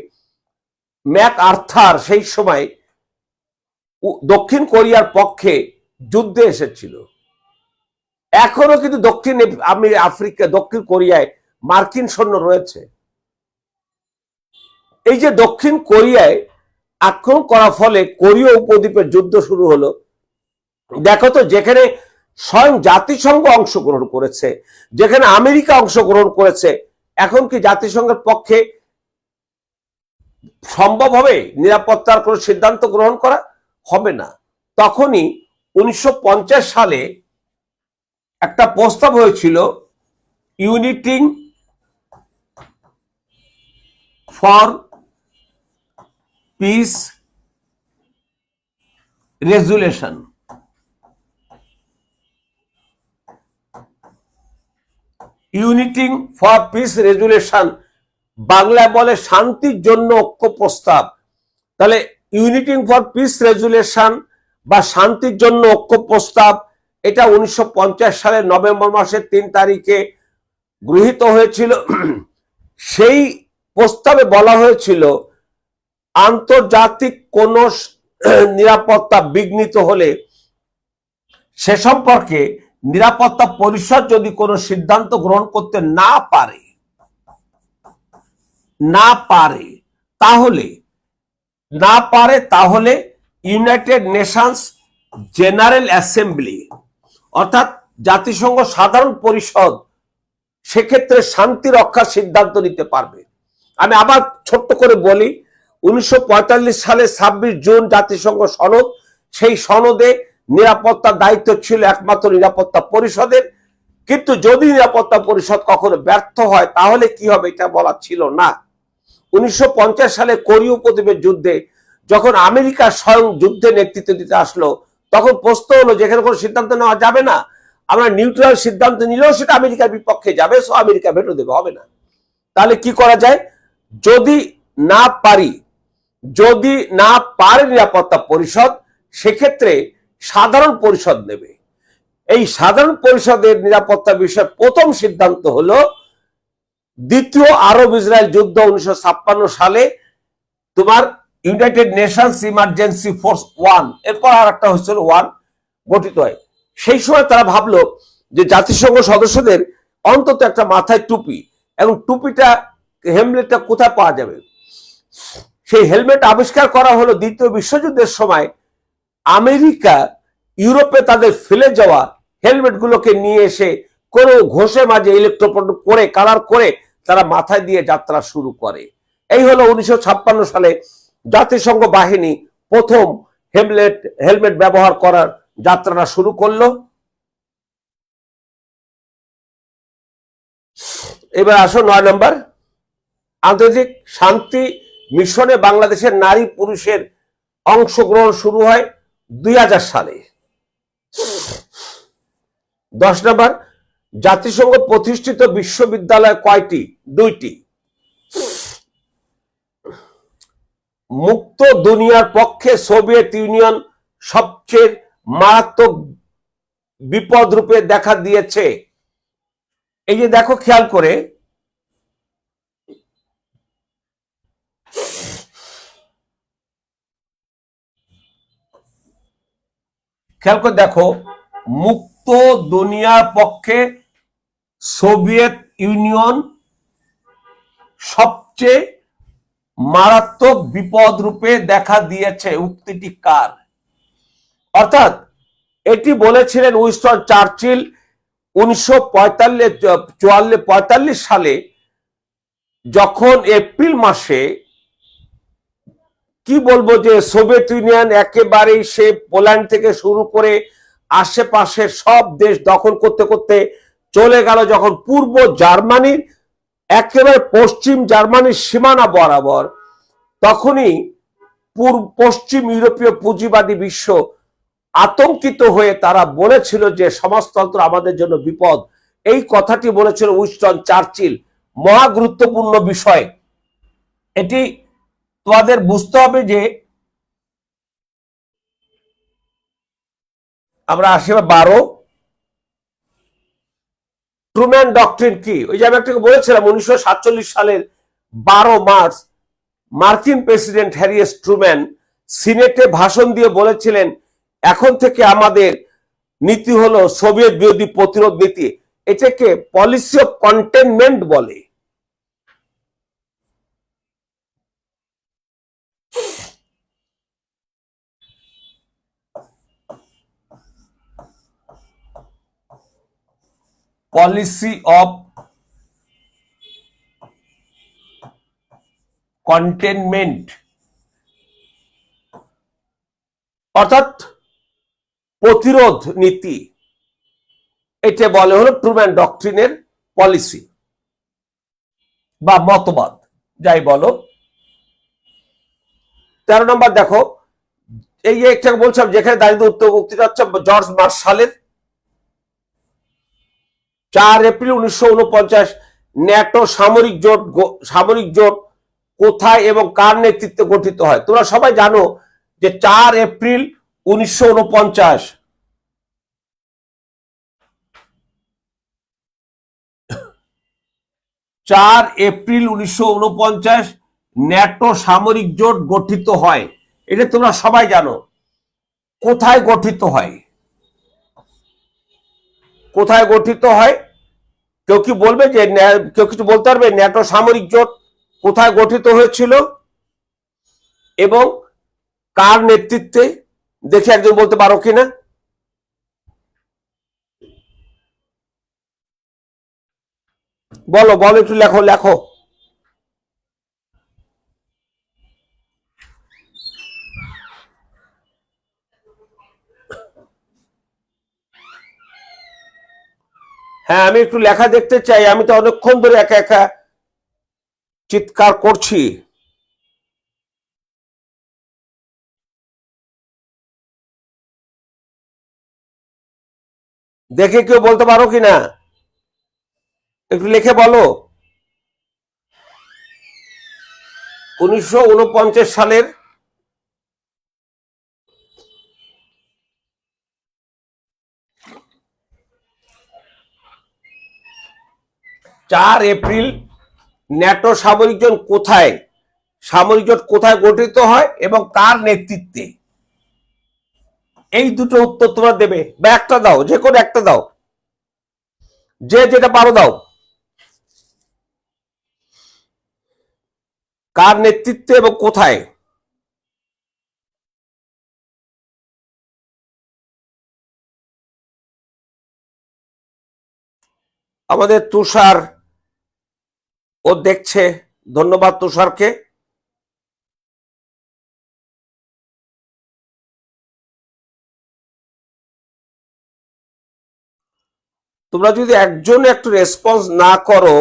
Speaker 1: ম্যাক আর্থার সেই সময় দক্ষিণ কোরিয়ার পক্ষে যুদ্ধে এসেছিল। এখনো কিন্তু দক্ষিণ কোরিয়ায় মার্কিন সৈন্য রয়েছে। এই যে দক্ষিণ কোরিয়ায় আক্রমণ করার ফলে কোরীয় উপদ্বীপের যুদ্ধ শুরু হলো। দেখো তো, যেখানে স্বয়ং জাতিসংঘ অংশগ্রহণ করেছে, যেখানে আমেরিকা অংশগ্রহণ করেছে, এখন কি জাতিসংঘের পক্ষে সম্ভব হবে নিরাপত্তার কোন সিদ্ধান্ত গ্রহণ করা? হবে না। তখনই 1950 সালে একটা প্রস্তাব হয়েছিল uniting for peace resolution. Uniting for peace resolution বাংলায় বলে শান্তির জন্য ঐক্য প্রস্তাব। তাহলে ইউনিটিং ফর পিস রেজুলেশন বা শান্তির জন্য ঐক্য প্রস্তাব, এটা 1950 সালের নভেম্বর মাসের 3 তারিখে গৃহীত হয়েছিল। সেই প্রস্তাবে বলা হয়েছিল আন্তর্জাতিক কোন নিরাপত্তা বিঘ্নিত হলে সে সম্পর্কে নিরাপত্তা পরিষদ যদি কোনো সিদ্ধান্ত গ্রহণ করতে না পারে তাহলে ইউনাইটেড নেশনস জেনারেল অ্যাসেম্বলি অর্থাৎ জাতিসংঘ সাধারণ পরিষদ সেক্ষেত্রে শান্তি রক্ষার সিদ্ধান্ত নিতে পারবে। আমি আবার ছোট্ট করে বলি, 1945 সালে 26 জুন জাতিসংঘ সনদ, সেই সনদে নিরাপত্তার দায়িত্ব ছিল একমাত্র নিরাপত্তা পরিষদের, কিন্তু যদি নিরাপত্তা পরিষদ কখনো ব্যর্থ হয় তাহলে কি হবে এটা বলা ছিল না। 1950 সালে কোরীয় উপদ্বীপের যুদ্ধে যখন আমেরিকা স্বয়ং যুদ্ধে নেতৃত্ব দিতে আসলো, তখন প্রশ্ন হলো যেখানে কোনো সিদ্ধান্ত নেওয়া যাবে না, আমরা নিউট্রাল সিদ্ধান্ত নিলেও সেটা আমেরিকার বিপক্ষে যাবে, সো আমেরিকা ভেটো দেবে, হবে না। তাহলে কি করা যায়? যদি না পারি, যদি না পারে নিরাপত্তা পরিষদ, সেক্ষেত্রে সাধারণ পরিষদ নেবে। এই সাধারণ পরিষদের নিরাপত্তা বিষয়ে প্রথম সিদ্ধান্ত হলো দ্বিতীয় আরব ইসরায়েল যুদ্ধ 1956 সালে তোমার ইউনাইটেড নেশনস ইমার্জেন্সি ফোর্স 1, এরপর আর একটা হয়েছিল 1 গঠিত হয়। সেই সময় তারা ভাবলো যে জাতিসংঘ সদস্যদের অন্তত একটা মাথায় টুপি, এবং টুপিটা হেলমেটটা কোথায় পাওয়া যাবে, সেই হেলমেট আবিষ্কার করা হলো দ্বিতীয় বিশ্বযুদ্ধের সময়। আমেরিকা ইউরোপে তাদের ফেলে যাওয়া হেলমেটগুলোকে নিয়ে এসে কোনো ঘষে মাঝে ইলেকট্রোড করে কালার করে তারা মাথায় দিয়ে যাত্রা শুরু করে। এই হলো 1956 সালে জাতিসংঘ বাহিনী প্রথম হেলমেট ব্যবহার করার যাত্রাটা শুরু করলো। এবার আসো 9 নম্বর, আন্তর্জাতিক শান্তি মিশনে বাংলাদেশের নারী পুরুষের অংশগ্রহণ শুরু হয় 2000 সালে। 10 নম্বর, জাতিসংঘ প্রতিষ্ঠিত বিশ্ববিদ্যালয় কয়টি? 2টি। মুক্ত দুনিয়ার পক্ষে সোভিয়েত ইউনিয়ন সবচেয়ে মারাত্মক বিপদ রূপে দেখা দিয়েছে। এই যে দেখো, খেয়াল করে দেখো, মুক্ত দুনিয়ার পক্ষে সোভিয়েত ইউনিয়ন সবচেয়ে মারাত্মক বিপদ রূপে দেখা দিয়েছে। উক্তিটি কার? অর্থাৎ এটি বলেছিলেন উইনস্টন চার্চিল 1945 সালে, যখন এপ্রিল মাসে, কি বলবো, যে সোভিয়েত ইউনিয়ন একেবারেই সে পোল্যান্ড থেকে শুরু করে আশেপাশের সব দেশ দখল করতে করতে চলে গেল, যখন পূর্ব জার্মানির একেবারে পশ্চিম জার্মানির সীমানা বরাবর, তখনই পশ্চিম ইউরোপীয় পুঁজিবাদী বিশ্ব আতঙ্কিত হয়ে তারা বলেছিল যে সমাজতন্ত্র আমাদের জন্য বিপদ। এই কথাটি বলেছিল উইনস্টন চার্চিল। মহা গুরুত্বপূর্ণ বিষয় এটি। তোমাদের বুঝতে হবে যে আমরা আসি 12, ট্রুম্যান ডক্ট্রিন কি? ওই যে আমি একটাকে বলেছিলাম, 1947 সালের 12 মার্চ মার্কিন প্রেসিডেন্ট হ্যারি এস ট্রুম্যান সিনেটে ভাষণ দিয়ে বলেছিলেন, এখন থেকে আমাদের নীতি হলো সোভিয়েত বিরোধী প্রতিরোধ নীতি। এটাকে পলিসি অফ কন্টেনমেন্ট বলে। পলিসি অফ কন্টেনমেন্ট, অর্থাৎ প্রতিরোধ নীতি, এটা বলে হলো ট্রুম্যান ডক্ট্রিনের পলিসি বা মতবাদ, যাই বলো। 13 নম্বর দেখো, এই যে একটা বলছিলাম যেখানে দারিদ্র উত্তর হচ্ছে জর্জ মার্শালের 4 এপ্রিল 1949 ন্যাটো সামরিক জোট কোথায় এবং কার নেতৃত্বে গঠিত হয়? তোমরা সবাই জানো যে 4 এপ্রিল 1949 4 এপ্রিল 1949 ন্যাটো সামরিক জোট গঠিত হয়। এটা তোমরা সবাই জানো। কোথায় গঠিত হয়? কোথায় গঠিত হয়? কেউ কি বলবে যে, কেউ কিছু বলতে পারবে ন্যাটো সামরিক জোট কোথায় গঠিত হয়েছিল এবং কার নেতৃত্বে? দেখে একজন বলতে পারো কিনা? বলো বলো, একটু লেখো লেখো। হ্যাঁ, আমি একটু লেখা দেখতে চাই, আমি তো অনেকক্ষণ ধরে একা একা চিৎকার করছি। দেখে কেউ বলতে পারো কিনা, একটু লিখে বলো। 1949 সালের 4 এপ্রিল ন্যাটো সামরিক জোট কোথায় গঠিত হয় এবং কার নেতৃত্বে? এই দুটো উত্তর তোমরা দেবে, বা একটা দাও, যে কোনো একটা দাও, যে যেটা পারো দাও। কার নেতৃত্বে এবং কোথায়? আমাদের তুষার ও দেখছে, ধন্যবাদ তুষারকে। তোমরা যদি একজন একটু রেসপন্স না করো,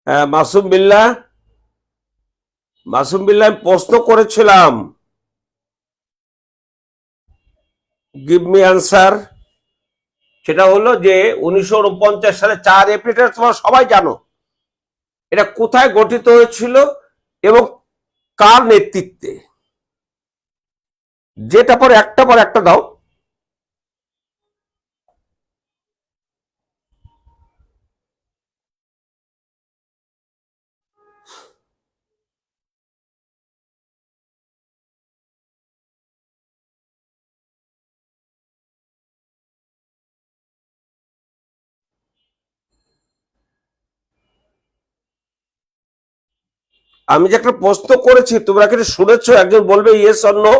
Speaker 1: হ্যাঁ মাসুম বিল্লাহ, আমি প্রশ্ন করেছিলাম, গিভ মি আনসার। সেটা হলো যে 1949 সালে 4 এপ্রিল, তোমরা সবাই জানো, এটা কোথায় গঠিত হয়েছিল এবং কার নেতৃত্বে? যেটা পর একটা দাও। আমি যে একটা প্রশ্ন করেছি, তোমরা কি শুনেছো? একজন বলবে ইয়েস অর নো।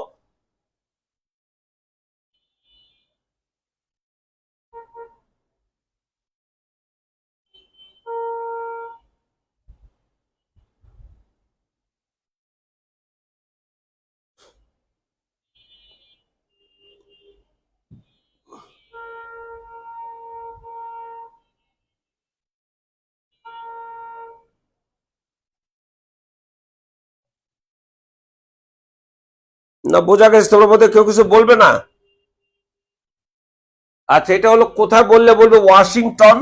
Speaker 1: না, বোঝা গেছে তোমার মধ্যে কেউ কিছু বলবে না। আচ্ছা, এটা হলো কোথায় বললে বলবে ওয়াশিংটন।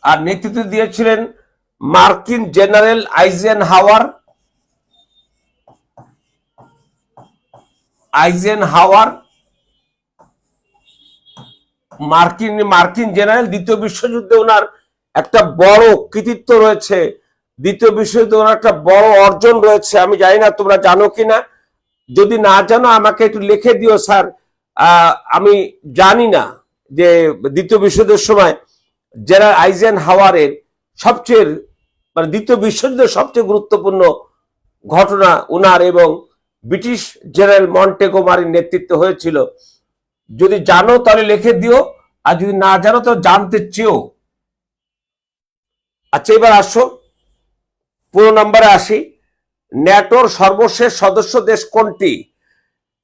Speaker 1: আর নেতৃত্ব দিয়েছিলেন মার্কিন জেনারেল আইজেনহাওয়ার। মার্কিন জেনারেল। দ্বিতীয় বিশ্বযুদ্ধে ওনার একটা বড় কৃতিত্ব রয়েছে, দ্বিতীয় বিশ্বযুদ্ধে ওনার একটা বড় অর্জন রয়েছে। আমি জানি না তোমরা জানো কিনা, যদি না জানো আমাকে একটু লিখে দিও স্যার। আমি জানি না যে দ্বিতীয় বিশ্বযুদ্ধের সময় জেনারেল আইজেনহাওয়ারের সবচেয়ে দ্বিতীয় বিশ্বযুদ্ধের সবচেয়ে গুরুত্বপূর্ণ ঘটনা উনার এবং ব্রিটিশ জেনারেল মন্টেগোমারির নেতৃত্বে হয়েছিল। যদি জানো তাহলে লিখে দিও, আর যদি না জানো তো জানতে চেও। আচ্ছা, এবার আসো, পুরো নম্বরে আসি। ন্যাটোর সর্বশেষ সদস্য দেশ কোনটি?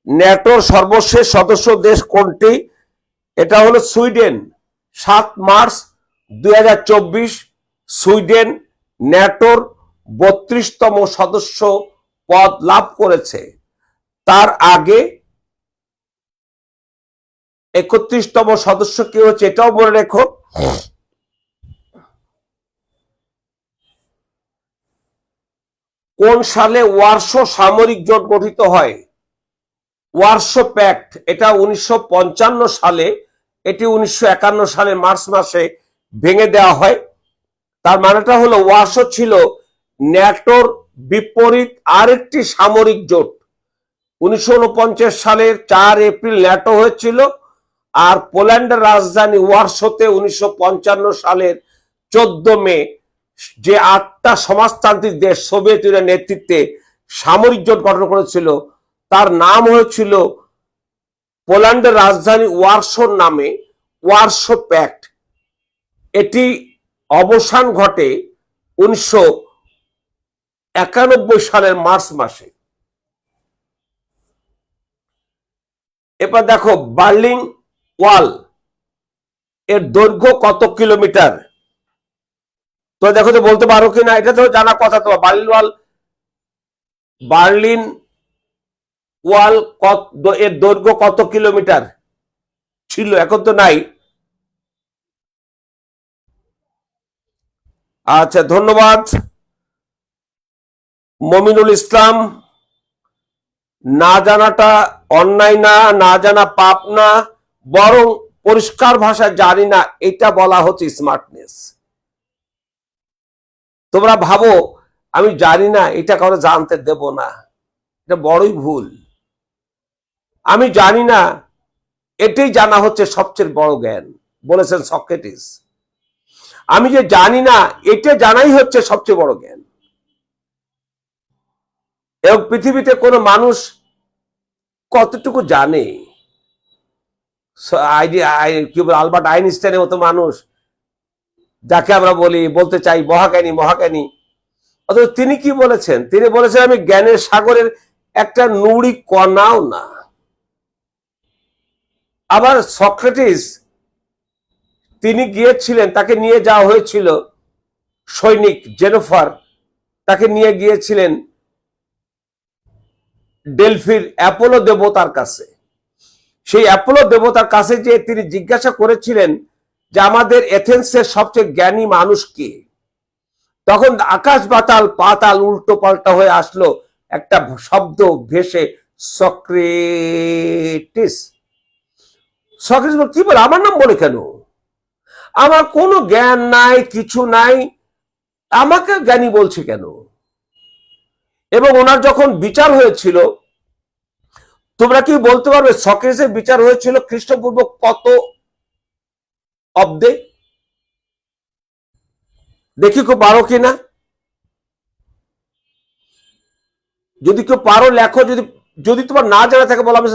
Speaker 1: ন্যাটোর সর্বশেষ সদস্য দেশ কোনটি? এটা হলো সুইডেন। 7 মার্চ 2024 সুইডেন ন্যাটোর 32তম সদস্য পদ লাভ করেছে। তার আগে 31তম সদস্য কে হচ্ছে, এটাও মনে রেখো। কোন সালে ওয়ারশো সামরিক জোট গঠিত হয়? ওয়ারশো প্যাক্ট, এটা 1955 সালে, এটি 1951 সালে মার্চ মাসে ভেঙে দেওয়া হয়। তার মানেটা হলো ওয়ারশো ছিল ন্যাটোর বিপরীত আরেকটি সামরিক জোট। 1949 সালের 4 এপ্রিল ন্যাটো হয়েছিল, আর পোল্যান্ডের রাজধানী ওয়ারশোতে 1955 সালের 14 মে যে 8টা সমাজতান্ত্রিক দেশ সোভিয়েত ইউনিয়নের নেতৃত্বে সামরিক জোট গঠন করেছিল তার নাম হয়েছিল পোল্যান্ডের রাজধানী ওয়ারশোর নামে ওয়ারশো প্যাক্ট। এটি অবসান ঘটে 1991 সালের মার্চ মাসে। এবার দেখো বার্লিন ওয়াল এর দৈর্ঘ্য কত কিলোমিটার? তো দেখো তো বলতে পারো কিনা, এটা তো জানা কথা। তোমার বার্লিন ওয়াল এর দৈর্ঘ্য কত কিলোমিটার ছিল, এখন তো নাই। আচ্ছা, ধন্যবাদ মমিনুল ইসলাম। না জানাটা অন্যায় না, না জানা পাপ না, বরং পরিষ্কার ভাষায় জানি না এটা বলা হচ্ছে স্মার্টনেস। তোমরা ভাবো আমি জানি না, এটা কারো জানতে দেব না, এটা বড়ই ভুল। আমি জানি না, এটাই জানা হচ্ছে সবচেয়ে বড় জ্ঞান, বলেছেন সক্রেটিস। আমি যে জানি না এটা জানাই হচ্ছে সবচেয়ে বড় জ্ঞান। এবং পৃথিবীতে কোনো মানুষ কতটুকু জানে, কি বলে আলবার্ট আইনস্টাইনের মতো মানুষ যাকে আমরা বলতে চাই মহাজ্ঞানী মহাজ্ঞানী, অথচ তিনি কি বলেছেন? তিনি বলেছেন আমি জ্ঞানের সাগরের একটা নুড়ি কণাও না। আবার সক্রেটিস তিনি গিয়েছিলেন, তাকে নিয়ে যাওয়া হয়েছিল সৈনিক জেনোফার, তাকে নিয়ে গিয়েছিলেন ডেলফির অ্যাপোলো দেবতার কাছে। সেই অ্যাপোলো দেবতার কাছে যে তিনি জিজ্ঞাসা করেছিলেন যে আমাদের এথেন্সের সবচেয়ে জ্ঞানী মানুষ কে? তখন আকাশ পাতাল পাতাল উল্টো পাল্টা হয়ে আসলো একটা শব্দ ভেসে, সক্রেটিস। সক্রেটিস কি বলে, আমার নাম বলে কেন? আমার কোনো জ্ঞান নাই, কিছু নাই, আমাকে জ্ঞানী বলছে কেন? এবং ওনার যখন বিচার হয়েছিল, তোমরা কি বলতে পারবে সক্রেটিসের বিচার হয়েছিল খ্রিস্টপূর্ব কত অব্দে? দেখি কেউ পারো কিনা, যদি কেউ পারো লেখো। যদি তোমার না জানা থাকে বলো, আমি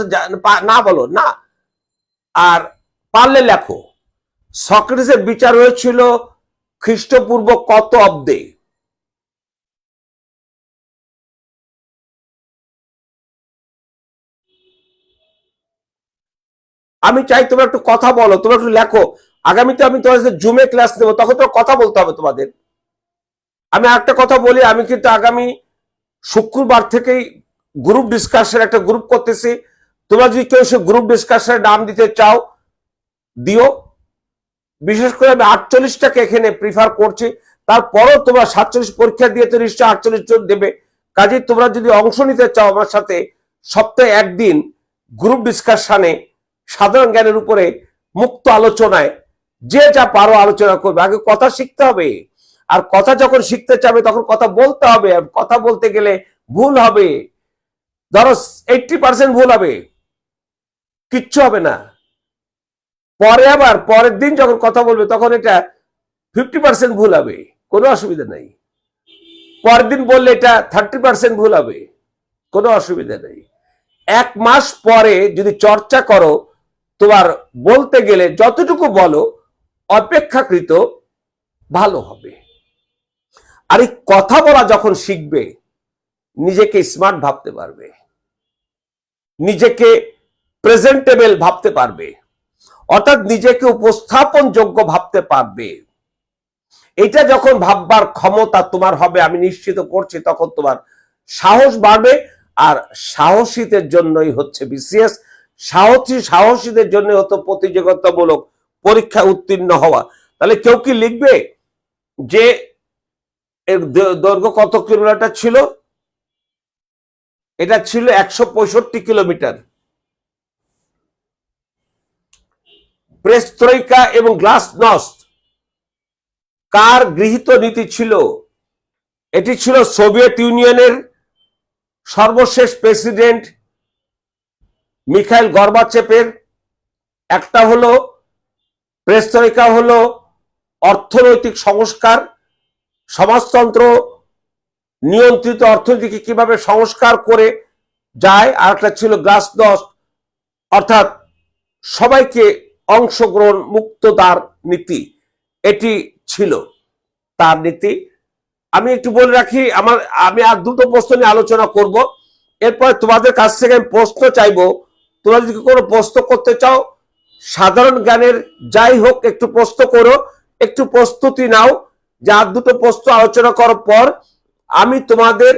Speaker 1: না বলো না, আর পারলে লেখো সক্রেটিসের বিচার হয়েছিল খ্রিস্টপূর্ব কত অব্দে? আমি চাই তোমরা একটু কথা বলো, তোমরা একটু লেখো। আগামীতে আমি তোমাদের জুমে ক্লাস নেবো, তখন তো কথা বলতে হবে তোমাদের। আমি একটা কথা বলি, আমি কিন্তু আগামী শুক্রবার থেকেই গ্রুপ ডিসকাশন একটা গ্রুপ করতেছি। তোমরা যদি কেউ সে গ্রুপ ডিসকাশনের নাম দিতে চাও দিও। বিশেষ করে আমি 48টাকে এখানে প্রিফার করছি, তারপরও তোমরা 47 পরীক্ষা দিয়ে তো নিশ্চয় 48 জন দেবে। কাজে তোমরা যদি অংশ নিতে চাও আমার সাথে সপ্তাহে একদিন গ্রুপ ডিসকাশনে সাধারণ জ্ঞানের উপরে মুক্ত আলোচনায়, যে যা পারো আলোচনা করবে। আগে কথা শিখতে হবে, আর কথা যখন শিখতে চাবে তখন কথা বলতে হবে। আর কথা বলতে গেলে ভুল হবে, ধরো 80% ভুল হবে, কিচ্ছু হবে না। পরে আবার পরের দিন যখন কথা বলবে তখন এটা 50% ভুল হবে, কোনো অসুবিধা নেই। পরের দিন বললে এটা 30% ভুল হবে, কোনো অসুবিধা নেই। 1 মাস পরে যদি চর্চা করো, তোমার বলতে গেলে যতটুকু বলো অপেক্ষাকৃত ভালো হবে। আর এই কথা বলা যখন শিখবে, নিজেকে স্মার্ট ভাবতে পারবে, নিজেকে প্রেজেন্টেবল ভাবতে পারবে, অর্থাৎ নিজেকে উপস্থাপন যোগ্য ভাবতে পারবে। এটা যখন ভাববার ক্ষমতা তোমার হবে, আমি নিশ্চিত করছি, তখন তোমার সাহস বাড়বে। আর সাহসীদের জন্যই হচ্ছে বিসিএস, সাহসীদের জন্য হতো প্রতিযোগিতামূলক পরীক্ষা উত্তীর্ণ হওয়া। তাহলে কেউ কি লিখবে যে এর দৈর্ঘ্য কত কিলোমিটার ছিল? এটা ছিল 165 কিলোমিটার। প্রেস্ত্রয়িকা এবং গ্লাসনস্ট কার গৃহীত নীতি ছিল? এটি ছিল সোভিয়েত ইউনিয়নের সর্বশেষ প্রেসিডেন্ট মিখাইল গর্বাচেপের। একটা হলো প্রেস্তরিকা, হলো অর্থনৈতিক সংস্কার, সমাজতন্ত্র নিয়ন্ত্রিত অর্থনীতিকে কিভাবে সংস্কার করে যায়, আর একটা ছিল গ্লাসনস্ট, অর্থাৎ সবাইকে অংশগ্রহণ মুক্তদার নীতি। এটি ছিল তার নীতি। আমি একটু বলে রাখি, আমি আর দুটো প্রশ্ন নিয়ে আলোচনা করব, এরপর তোমাদের কাছ থেকে আমি প্রশ্ন চাইবো। তোমরা যদি কোনো প্রশ্ন করতে চাও, সাধারণ জ্ঞানের যাই হোক, একটু প্রশ্ন করো, একটু প্রস্তুতি নাও, যে আর দুটো প্রশ্ন আলোচনা করার পর আমি তোমাদের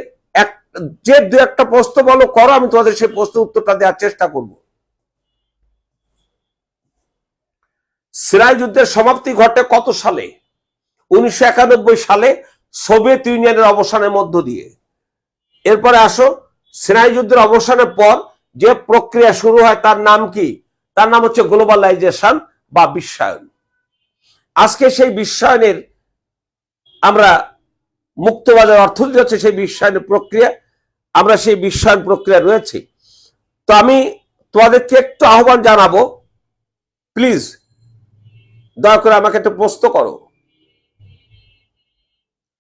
Speaker 1: যে দু একটা প্রশ্ন বলো করো, আমি তোমাদের সেই প্রশ্নের উত্তরটা দেওয়ার চেষ্টা করব। সিনাই যুদ্ধের সমাপ্তি ঘটে কত সালে? 1991 সালে, সোভিয়েত ইউনিয়নের অবসানের মধ্য দিয়ে। এরপরে আসো, সিনাই যুদ্ধের অবসানের পর যে প্রক্রিয়া শুরু হয় তার নাম কি? তার নাম হচ্ছে গ্লোবালাইজেশন বা বিশ্বায়ন। আজকে সেই বিশ্বায়নের আমরা মুক্তবাজার অর্থনীতি হচ্ছে সেই বিশ্বায়নের প্রক্রিয়া, আমরা সেই বিশ্বায়ন প্রক্রিয়া রয়েছে। তো আমি তোমাদেরকে একটু আহ্বান জানাবো, প্লিজ দয়া করে আমাকে একটা প্রশ্ন করো।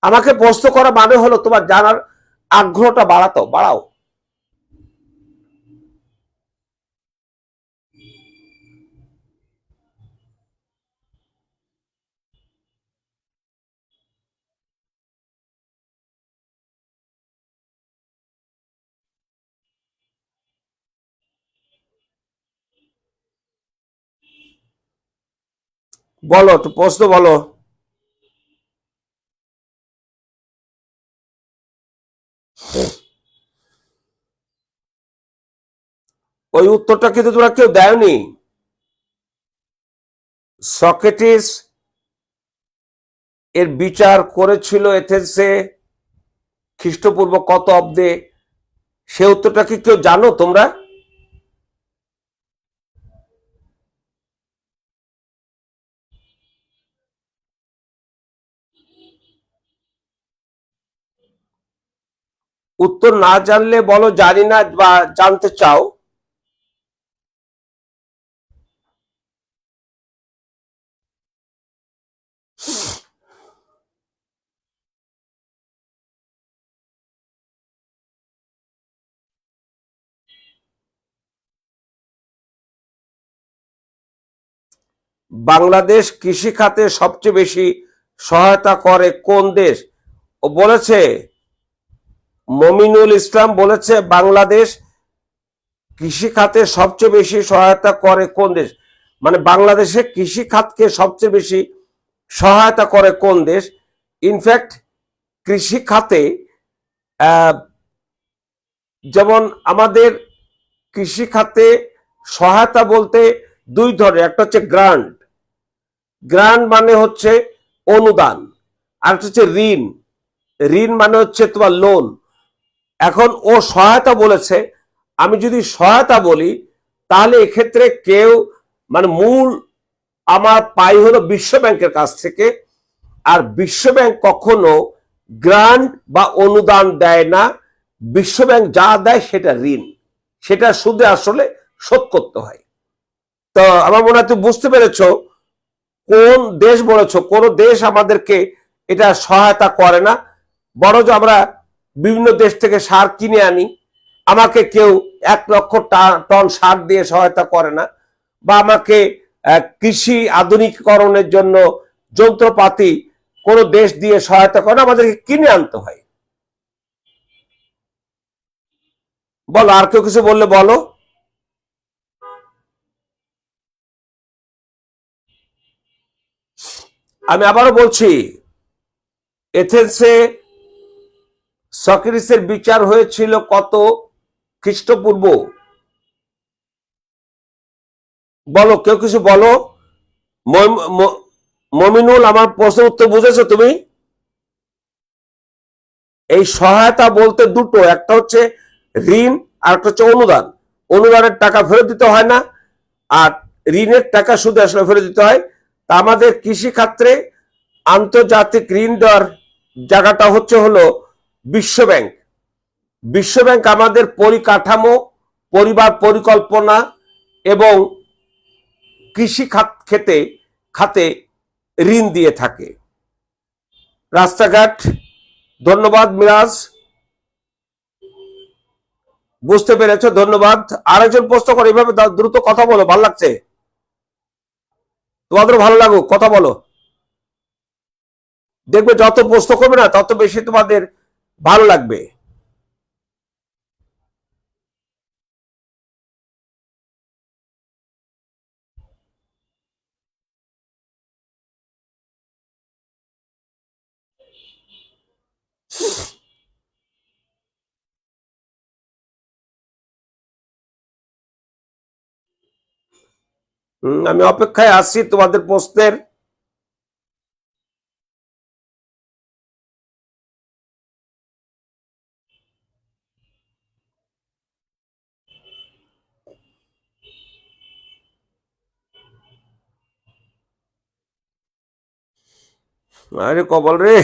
Speaker 1: আমাকে প্রশ্ন করা মানে হলো তোমার জানার আগ্রহটা বাড়াও। বলো, একটু প্রশ্ন বলো। ওই উত্তরটা কিন্তু তোমরা কেউ দেয়নি। সক্রেটিস এর বিচার করেছিল এথেন্সে খ্রিস্টপূর্ব কত অব্দে? সে উত্তরটা কি কেউ জানো তোমরা? উত্তর না জানলে বলো জানি না, বা জানতে চাও। বাংলাদেশ কৃষি খাতে সবচেয়ে বেশি সহায়তা করে কোন দেশ? ও বলেছে, মমিনুল ইসলাম বলেছে বাংলাদেশ কৃষি খাতে সবচেয়ে বেশি সহায়তা করে কোন দেশ। মানে বাংলাদেশে কৃষি খাতকে সবচেয়ে বেশি সহায়তা করে কোন দেশ? ইনফ্যাক্ট কৃষি খাতে যেমন আমাদের কৃষি খাতে সহায়তা বলতে দুই ধরনের, একটা হচ্ছে গ্রান্ট। গ্রান্ট মানে হচ্ছে অনুদান, আর একটা হচ্ছে ঋণ। ঋণ মানে হচ্ছে তোমার লোন। এখন ও সহায়তা বলেছে, আমি যদি সহায়তা বলি তাহলে এক্ষেত্রে কেউ মানে মূল আমার পাই হলো বিশ্ব ব্যাংকের কাছ থেকে, আর বিশ্ব ব্যাংক কখনো গ্রান্ট বা অনুদান দেয় না। বিশ্ব ব্যাংক যা দেয় সেটা ঋণ, সেটা সুদে আসলে শোধ করতে হয়। তো আমার মনে হয় তুমি বুঝতে পেরেছ কোন দেশ বলেছ। কোন দেশ আমাদেরকে এটা সহায়তা করে না, বরঞ্চ আমরা বিভিন্ন দেশ থেকে সার কিনে আনি। আমাকে কেউ 1 লক্ষ টন সার দিয়ে সহায়তা করে না, বা আমাকে কৃষি আধুনিকীকরণের জন্য যন্ত্রপাতি কোন দেশ দিয়ে সহায়তা করে না, আমাদেরকে কিনে আনতে হয়। বলো, আর কেউ কিছু বললে বলো। আমি আবারও বলছি, এথেন্সে সক্রেটিসের বিচার হয়েছিল কত খ্রিস্টপূর্ব? বলো, কেউ কিছু বলো। মমিনুল, আমার প্রশ্নের উত্তর বুঝেছো তুমি? এই সহায়তা বলতে দুটো, একটা হচ্ছে ঋণ আর একটা হচ্ছে অনুদান। অনুদানের টাকা ফেরত দিতে হয় না, আর ঋণের টাকা শুধু আসলে ফেরত দিতে হয়। তা আমাদের কৃষি ক্ষেত্রে আন্তর্জাতিক ঋণ দেওয়ার জায়গাটা হলো বিশ্বব্যাংক। বিশ্বব্যাংক আমাদের পরিকাঠামো, পরিবার পরিকল্পনা এবং কৃষি খাতে ঋণ দিয়ে থাকে। রাস্তাঘাট, ধন্যবাদ মিরাজ, বুঝতে পেরেছো, ধন্যবাদ। আরেকজন প্রশ্ন করে, এইভাবে দ্রুত কথা বলো, ভালো লাগছে, তোমাদেরও ভালো লাগুক, কথা বলো। দেখবে যত প্রশ্ন করবে না তত বেশি তোমাদের ভালো লাগবে। আমি অপেক্ষায় আছি তোমাদের প্রশ্নের। আরে কবল রে,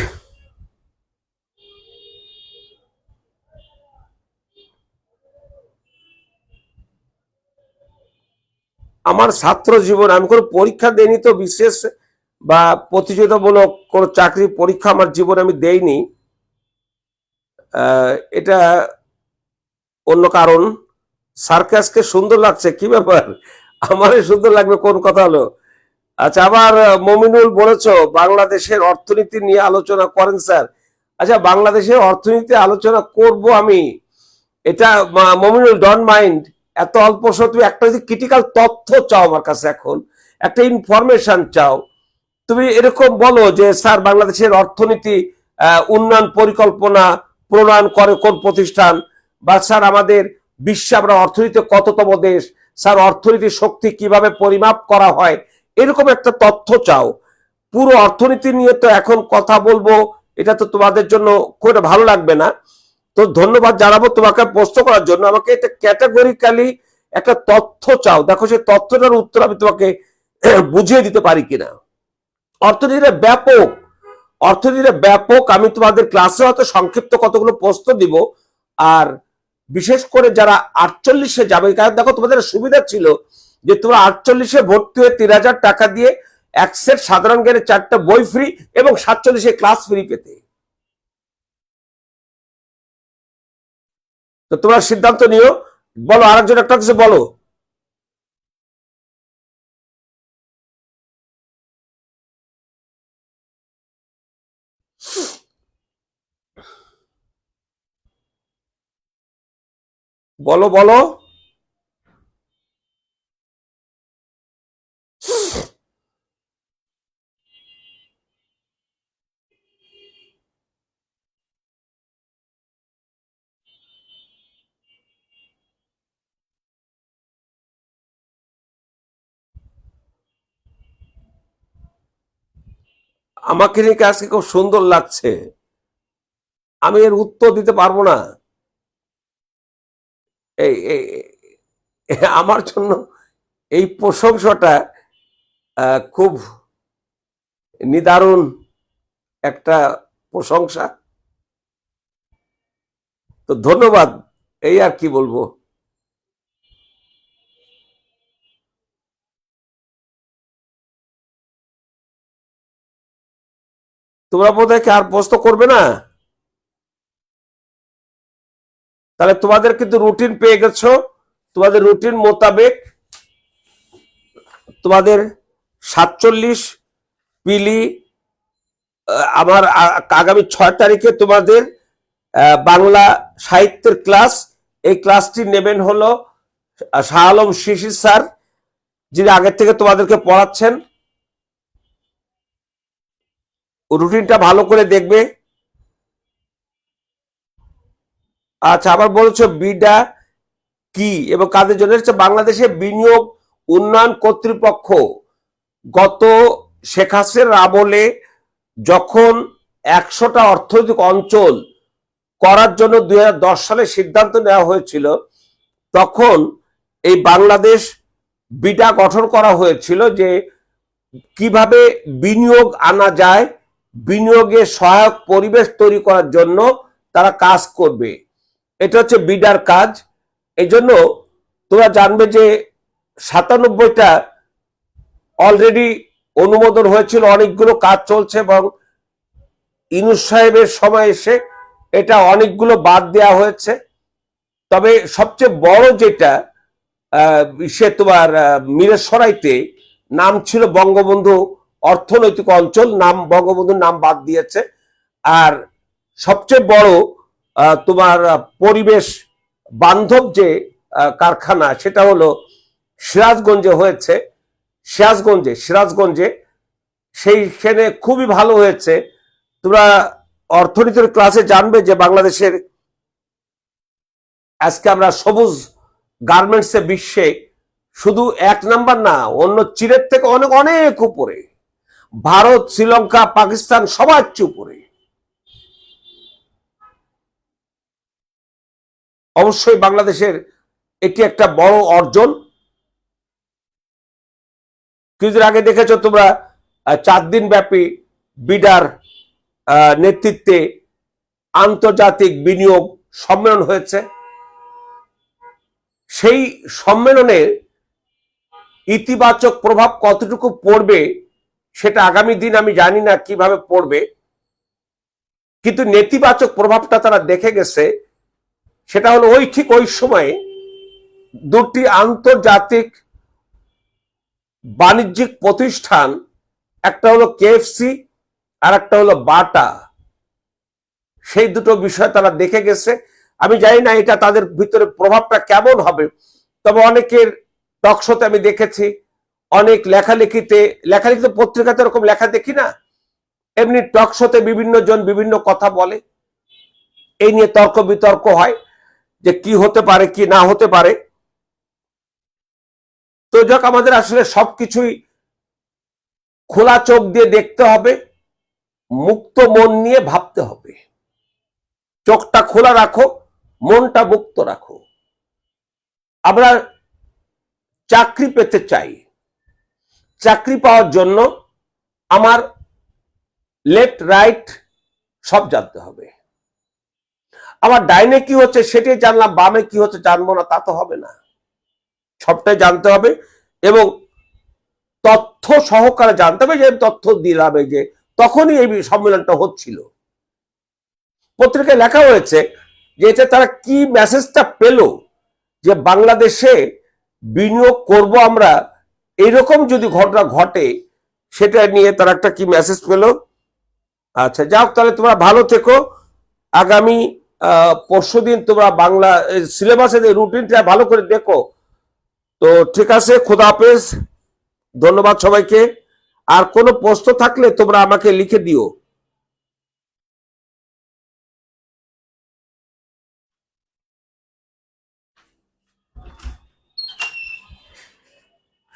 Speaker 1: আমার ছাত্র জীবন, আমি কোনো পরীক্ষা দেইনি তো, বিশেষ বা প্রতিযোগিতামূলক কোনো চাকরি পরীক্ষা আমার জীবনে আমি দেইনি, এটা অন্য কারণ। সার্কাসকে সুন্দর লাগছে, কি ব্যাপার? আমারই সুন্দর লাগবে কোন কথা হলো? আচ্ছা, আবার মমিনুল বলেছ বাংলাদেশের অর্থনীতি নিয়ে আলোচনা করেন স্যার। আচ্ছা, বাংলাদেশের অর্থনীতি আলোচনা করব আমি, এটা মমিনুল ডন্ট মাইন্ড। এত অল্প সময় তুমি একটা যদি ক্রিটিক্যাল তথ্য চাও আমার কাছে, এখন একটা ইনফরমেশন চাও, তুমি এরকম বলো যে স্যার বাংলাদেশের অর্থনীতি উন্নয়ন পরিকল্পনা প্রণয়ন করে কোন প্রতিষ্ঠান, বা স্যার আমাদের বিশ্বে আমরা অর্থনীতি কততম দেশ, স্যার অর্থনীতির শক্তি কিভাবে পরিমাপ করা হয়, এরকম একটা তথ্য চাও। পুরো অর্থনীতি নিয়ে তো এখন কথা বলবো, এটা তো তোমাদের জন্য খুব ভালো লাগবে না। তো ধন্যবাদ জানাবো তোমাকে প্রশ্ন করার জন্য। আমাকে এটা ক্যাটাগরিক্যালি একটা তথ্য চাও, দেখো সেই তথ্যটার উত্তর আমি তোমাকে বুঝিয়ে দিতে পারি কিনা। অর্থনীতিটা ব্যাপক। আমি তোমাদের ক্লাসে হয়তো সংক্ষিপ্ত কতগুলো প্রশ্ন দিব, আর বিশেষ করে যারা 48-এ যাবে, কারণ দেখো তোমাদের সুবিধা ছিল যে তোমরা 48-এ ভর্তি হয়ে 3000 টাকা দিয়ে এক সেট সাধারণ জ্ঞানের 4টা বই ফ্রি এবং 47-এ ক্লাস ফ্রি পেতে। তো তোমরা সিদ্ধান্ত নিও, বলো আরেকজন একটা কিছু বলো। বলো বলো। আমাকে নিয়ে আজকে খুব সুন্দর লাগছে, আমি এর উত্তর দিতে পারবো না। এই আমার জন্য এই প্রশংসাটা খুব নিদারুণ একটা প্রশংসা। তো ধন্যবাদ, এই আর কি বলবো। তোমরা বোধহয় আর প্রশ্ন করবে না, তাহলে তোমাদের কিন্তু রুটিন পেয়ে গেছো। তোমাদের রুটিন মোতাবেক তোমাদের 47 পিলি আমার আগামী 6 তারিখে তোমাদের বাংলা সাহিত্যের ক্লাস। এই ক্লাসটি নেবেন হলো শাহ আলম শিশির স্যার, যিনি আগের থেকে তোমাদেরকে পড়াচ্ছেন। রুটিনটা ভালো করে দেখবে। আচ্ছা, আবার বলছো বিডা কি এবং কাদের জন্য? হচ্ছে বাংলাদেশে বিনিয়োগ উন্নয়ন কর্তৃপক্ষ গত শেখ হাসিনার আমলে যখন 100টা অর্থনৈতিক অঞ্চল করার জন্য 2010 সালে সিদ্ধান্ত নেওয়া হয়েছিল, তখন এই বাংলাদেশ বিডা গঠন করা হয়েছিল যে কিভাবে বিনিয়োগ আনা যায় বিনিয়োগে সহায়ক পরিবেশ তৈরি করার জন্য তারা কাজ করবে। এটা হচ্ছে বিডার কাজ। এই জন্য তোমরা জানবে যে 97টা অলরেডি অনুমোদন হয়েছিল, অনেকগুলো কাজ চলছে এবং ইউনূস সাহেবের সময় এসে এটা অনেকগুলো বাদ দেওয়া হয়েছে। তবে সবচেয়ে বড় যেটা সে তোমার মিরসরাইতে নাম ছিল বঙ্গবন্ধু অর্থনৈতিক অঞ্চল, নাম বঙ্গবন্ধুর নাম বাদ দিয়েছে। আর সবচেয়ে বড় তোমার পরিবেশ বান্ধব যে কারখানা সেটা হলো সিরাজগঞ্জে হয়েছে। সিরাজগঞ্জে সেইখানে খুবই ভালো হয়েছে। তোমরা অর্থনীতির ক্লাসে জানবে যে বাংলাদেশের আজকে আমরা সবুজ গার্মেন্টসে বিশ্বে শুধু 1 নাম্বার না, অন্য চীনের থেকে অনেক অনেক উপরে। ভারত, শ্রীলঙ্কা, পাকিস্তান সবার চেয়ে উপরে। অবশ্যই বাংলাদেশের এটি একটা বড় অর্জন। কিছুদিন আগে দেখেছো তোমরা 4 দিন ব্যাপী বিডার নেতৃত্বে আন্তর্জাতিক বিনিয়োগ সম্মেলন হয়েছে। সেই সম্মেলনের ইতিবাচক প্রভাব কতটুকু পড়বে সেটা আগামী দিন আমি জানি না কিভাবে পড়বে, কিন্তু নেতিবাচক প্রভাবটা তারা দেখে গেছে। সেটা হলো ঠিক ওই সময়ে দুটি আন্তর্জাতিক বাণিজ্যিক প্রতিষ্ঠান, একটা হলো কেএফসি আর একটা হলো বাটা, সেই দুটো বিষয় তারা দেখে গেছে। আমি জানি না এটা তাদের ভিতরে প্রভাবটা কেমন হবে, তবে অনেকের টকশোতে আমি দেখেছি, অনেক লেখালেখিতে পত্রিকাতে এরকম লেখা দেখি না, এমনি টকশোতে বিভিন্ন জন বিভিন্ন কথা বলে, এই নিয়ে তর্ক বিতর্ক হয় যে কি হতে পারে কি না হতে পারে। তো যাক, আমাদের আসলে সবকিছুই খোলা চোখ দিয়ে দেখতে হবে, মুক্ত মন নিয়ে ভাবতে হবে। চোখটা খোলা রাখো, মনটা মুক্ত রাখো। আমরা চাকরি পেতে চাই, চাকরি পাওয়ার জন্য আমার লেফট রাইট সব জানতে হবে। আমার ডাইনে কি হচ্ছে সেটাই জানলাম, বামে কি হচ্ছে জানবো না তা তো হবে না, সবটাই জানতে হবে এবং তথ্য সহকারে জানতে হবে। যে তথ্য দিলাম এই যে তখনই এই সম্মেলনটা হচ্ছিল, পত্রিকায় লেখা হয়েছে যে এটা তারা কি মেসেজটা পেল যে বাংলাদেশে বিনিয়োগ করব আমরা, এরকম যদি ঘটনা ঘটে সেটা নিয়ে তারা একটা কি মেসেজ পেল। আচ্ছা যাও, তাহলে তোমরা ভালো থেকো। আগামী পরশুদিন তোমরা বাংলা সিলেবাসের রুটিনটা ভালো করে দেখো। তো ঠিক আছে, খোদা হাফেজ, ধন্যবাদ সবাইকে। আর কোনো প্রশ্ন থাকলে তোমরা আমাকে লিখে দিও।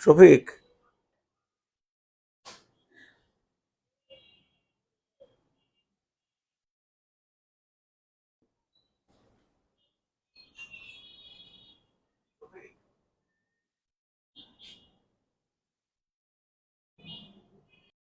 Speaker 1: শফিক।